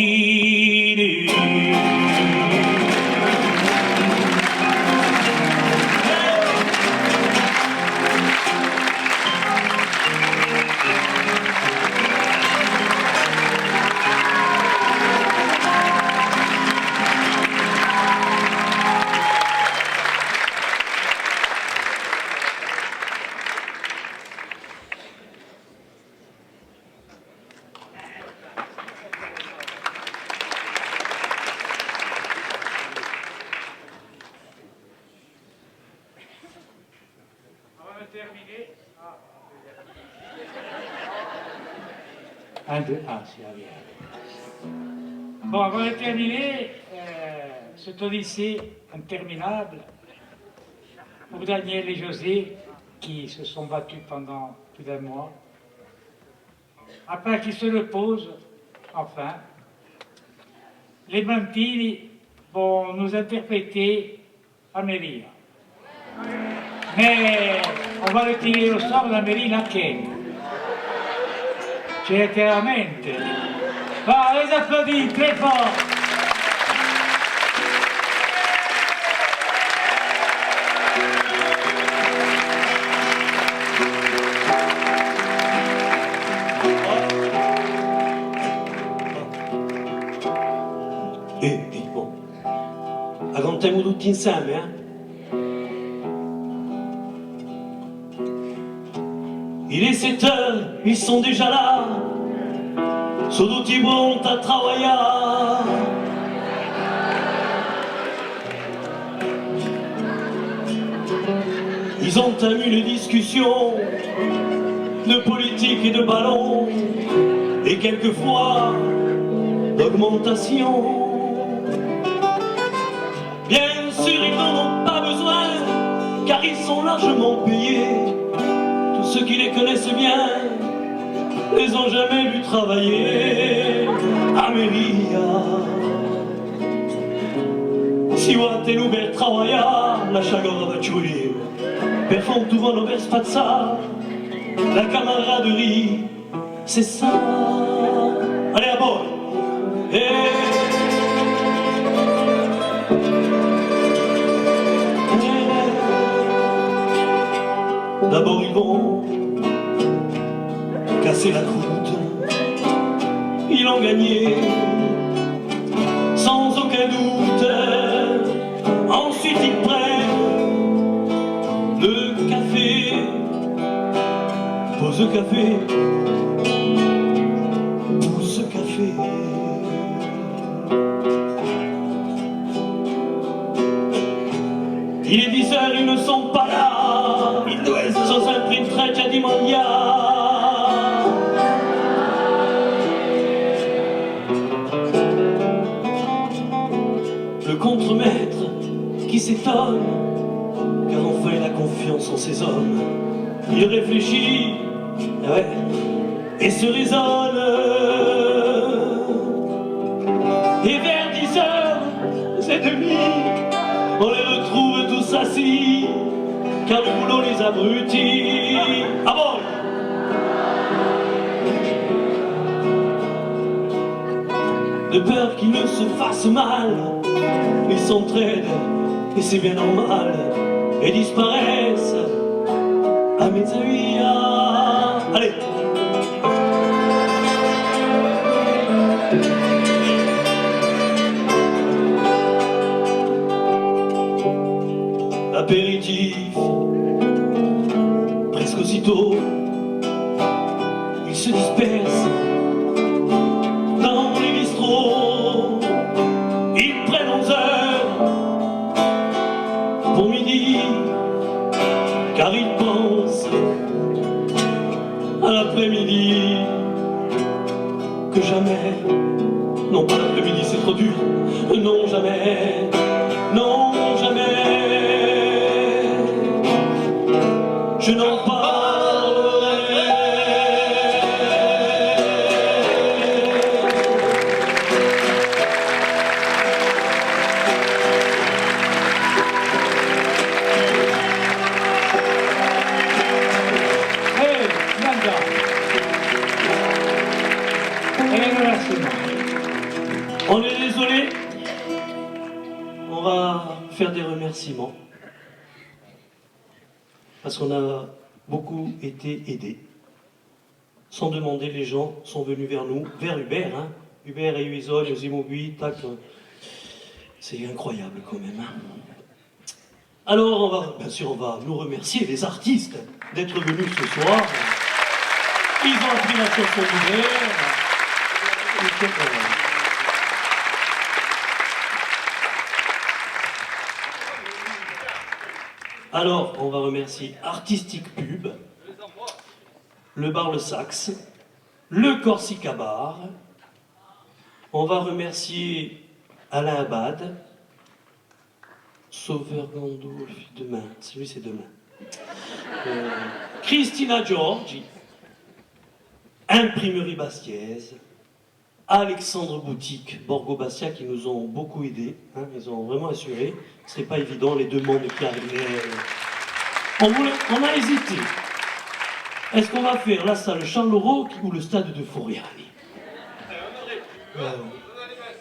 Avant de terminer. Un, deux, c'est bien. Bon, avant de terminer, cette odyssée interminable pour Daniel et José, qui se sont battus pendant plus d'1 mois, après qu'ils se reposent, enfin, les Mantini vont nous interpréter Ameria. Mais on va le tirer au sort l'Amerina Ken. Certamente. Va, les applaudis très fort. Bon, raccontiamo tutti insieme, eh? Il est 7 heures, ils sont déjà là, sont tutti pronti à travailler. Ils ont eu les discussions de politique et de ballon, et quelquefois d'augmentation. Bien sûr, ils n'en ont pas besoin, car ils sont largement payés. Tous ceux qui les connaissent bien les ont jamais vus travailler. Ameria, si vuoi non per travagliare, lascia che lo faccio io. Per fortuna non per spazzare, la camaraderie, c'est ça. Allez, à bord. D'abord ils vont casser la croûte, ils l'ont gagné sans aucun doute. Ensuite ils prennent le café, pose café, pousse café. Il est 10 heures, ils ne sont pas là. Sono sempre in freccia di mangiare. le contremaître qui s'étonne, car enfin il a confiance en ses hommes. Il réfléchit, ouais, et se raisonne. Et vers 10h30, on les retrouve tous assis, car le boulot les abrutit. Ah bon? De peur qu'ils ne se fassent mal, ils s'entraident, et c'est bien normal, et disparaissent à mes avis. Allez! Apéritif, presque aussitôt, ils se dispersent dans les bistrots. Ils prennent 11h pour midi, car ils pensent à l'après-midi que jamais, non pas l'après-midi c'est trop dur, non jamais, non jamais, je n'en parlerai. On est désolé, on va faire des remerciements parce qu'on a beaucoup été aidés. Sans demander, les gens sont venus vers nous, vers Hubert, hein. Hubert et Uisol, les Immobiliers, tac, c'est incroyable quand même. Hein. Alors, bien sûr, on va nous remercier, les artistes, d'être venus ce soir. Ils ont appris la chanson d'Hubert. Alors, on va remercier Artistique Pub, le Bar Le Saxe, le Corsica Bar. On va remercier Alain Abad, Sauveur Gandolf, demain, celui c'est demain. Christina Giorgi, Imprimerie Bastiaise, Alexandre Boutique, Borgo Bastia, qui nous ont beaucoup aidés, hein, ils ont vraiment assuré. C'est pas évident, les demandes qui arrivaient. On a hésité. Est-ce qu'on va faire la salle Charles-Leroux ou le stade de Foriani?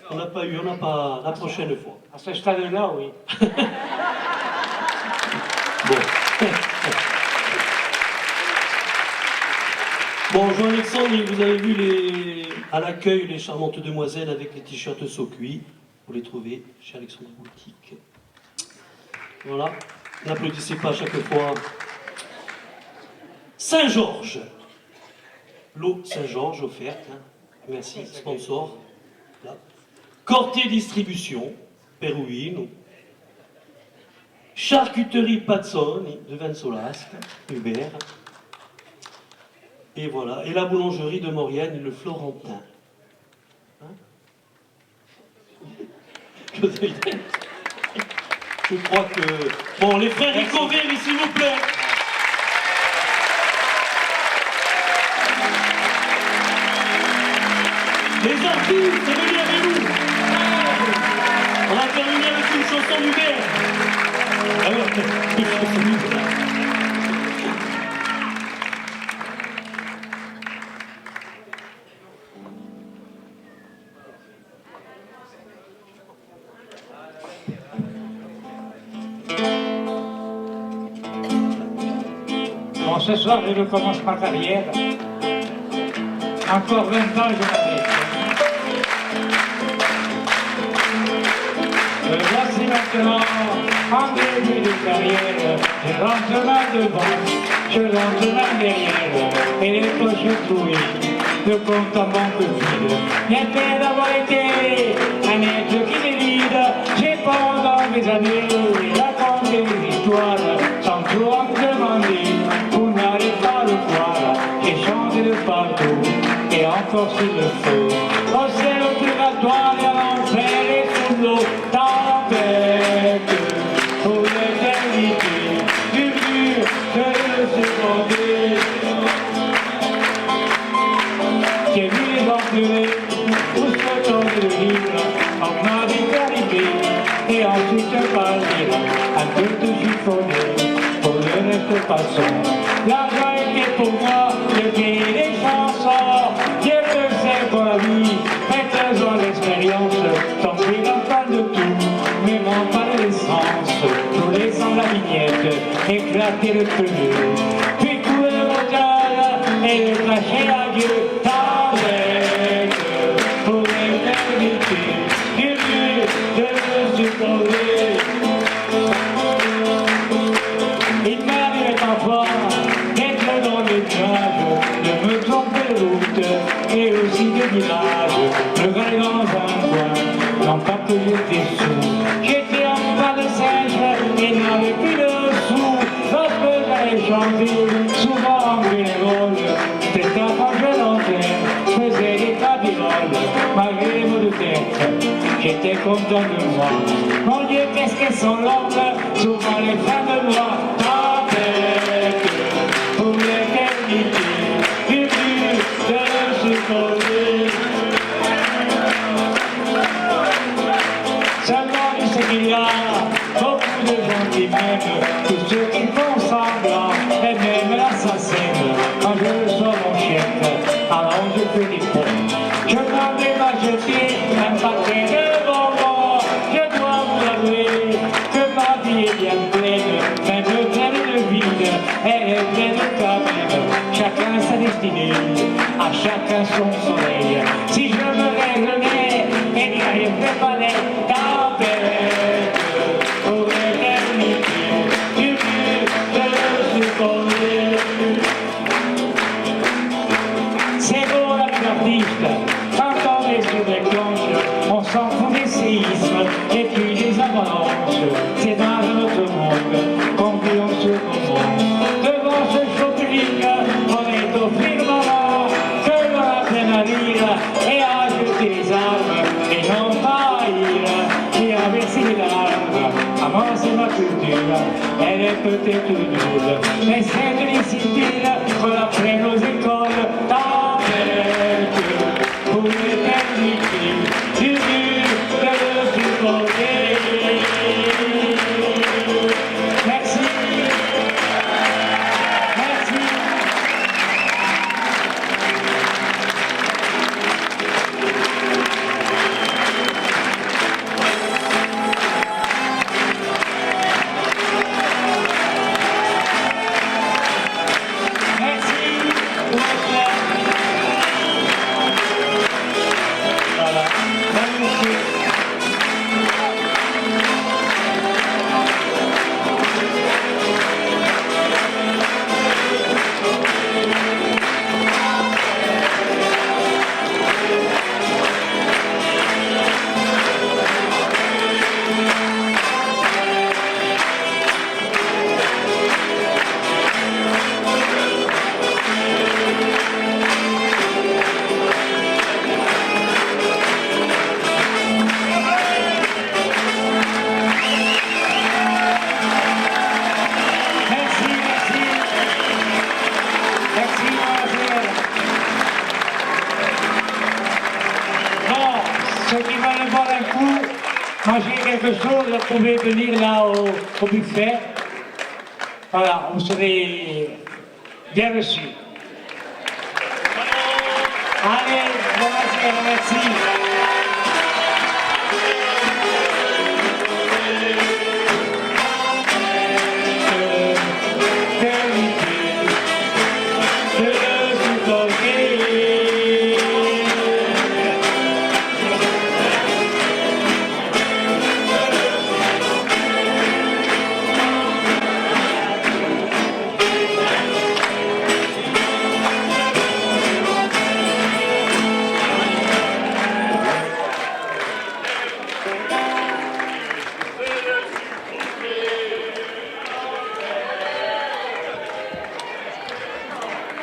On n'a pas eu, on n'a pas la prochaine fois. À ce stade-là, oui. Bon. Bon, Jean-Alexandre, vous avez vu à l'accueil les charmantes demoiselles avec les t-shirts Socuit. Vous les trouvez chez Alexandre Boutique. Voilà. N'applaudissez pas à chaque fois. Saint-Georges. L'eau Saint-Georges offerte. Hein. Merci, sponsor. Là. Corté Distribution, Pérouine. Charcuterie Pazzoni de Vinsolasque, Hubert. Et voilà. Et la boulangerie de Maurienne, le Florentin. Hein? Je crois que... Bon, les frères Ricovéry, s'il vous plaît. Les artistes, venez avec nous. On va terminer avec une chanson d'Hubert. Ah ouais, une chanson d'Hubert. Bon, ce soir, je recommence ma carrière. Encore 20 ans, je m'arrête. Voici maintenant, en début de carrière, je rentre main devant, je rentre main derrière, et les poches trouées, de compte en banque vide. Bien fait d'avoir été un être qui délide, j'ai pendant mes années raconté des histoires, sans trop en demander, vous n'allez pas le voir, j'ai chanté de partout, et encore sur le feu, au ciel, au purgatoire, et à l'enfer et sous l'eau, dans baldir, un peu de chiffonné, pour le reste passant. L'argent était pour moi le pays des chansons. Dieu le sait pour la vie, faites ans d'expérience, tant pis l'on parle de tout, mais m'en pas de l'essence, rouler sans la vignette, éclater le pneu, puis couler le moteur et le cracher à Dieu, avec pour l'éternité, du but de me supposer. Il m'arrive parfois d'être dans les nuages, de me tromper de route et aussi de village, me regarder dans un coin, non pas que j'étais sourd, j'étais en bas de sèche et n'avais plus de sous. Lorsque j'allais chanter, souvent en bénévole, c'était quand je l'entendais, je faisais des tabiroles, malgré les maux de tête, j'étais content de moi. Mon Dieu, qu'est-ce qu'elles sont longues, souvent les fins de mois, avec pour l'éternité, du but de se poser. Seulement, il sait qu'il y a beaucoup de gens qui m'aiment, tous ceux qui font semblant, et même l'assassine. Quand je reçois mon chèque, alors je fais des ponts. Je m'en vais m'acheter un paquet de bonbons. Je dois vous avouer que ma vie est bien pleine, même pleine de vide, elle est pleine quand même. Chacun sa destinée, à chacun son soleil. Si je me lève le nez et n'y arriverai pas net, tempête pour l'éternité, du but de se poser. C'est beau la vie d'artiste, quand on est sur des planches, on s'en fout des séismes et puis des avalanches. C'est dans notre monde qu'on vit en ce moment. Devant ce show public, on est au firmament, que l'on a peine à rire et à jeter les armes, et non pas à haïr, et à verser les larmes. À moi c'est ma culture, elle est peut-être dure, mais c'est de discipline qu'on apprenne aux écoles. Tempête pour l'éternité, du but de le supporter. Merci. Merci. Merci. Voilà. Merci. Merci, merci. Merci, mademoiselle. Bon, ceux qui veulent boire un coup, manger quelque chose, vous pouvez venir là au buffet. Voilà, vous serez bien reçus. Allez, mademoiselle, merci.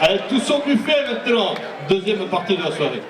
Allez, tous au buffet maintenant, deuxième partie de la soirée.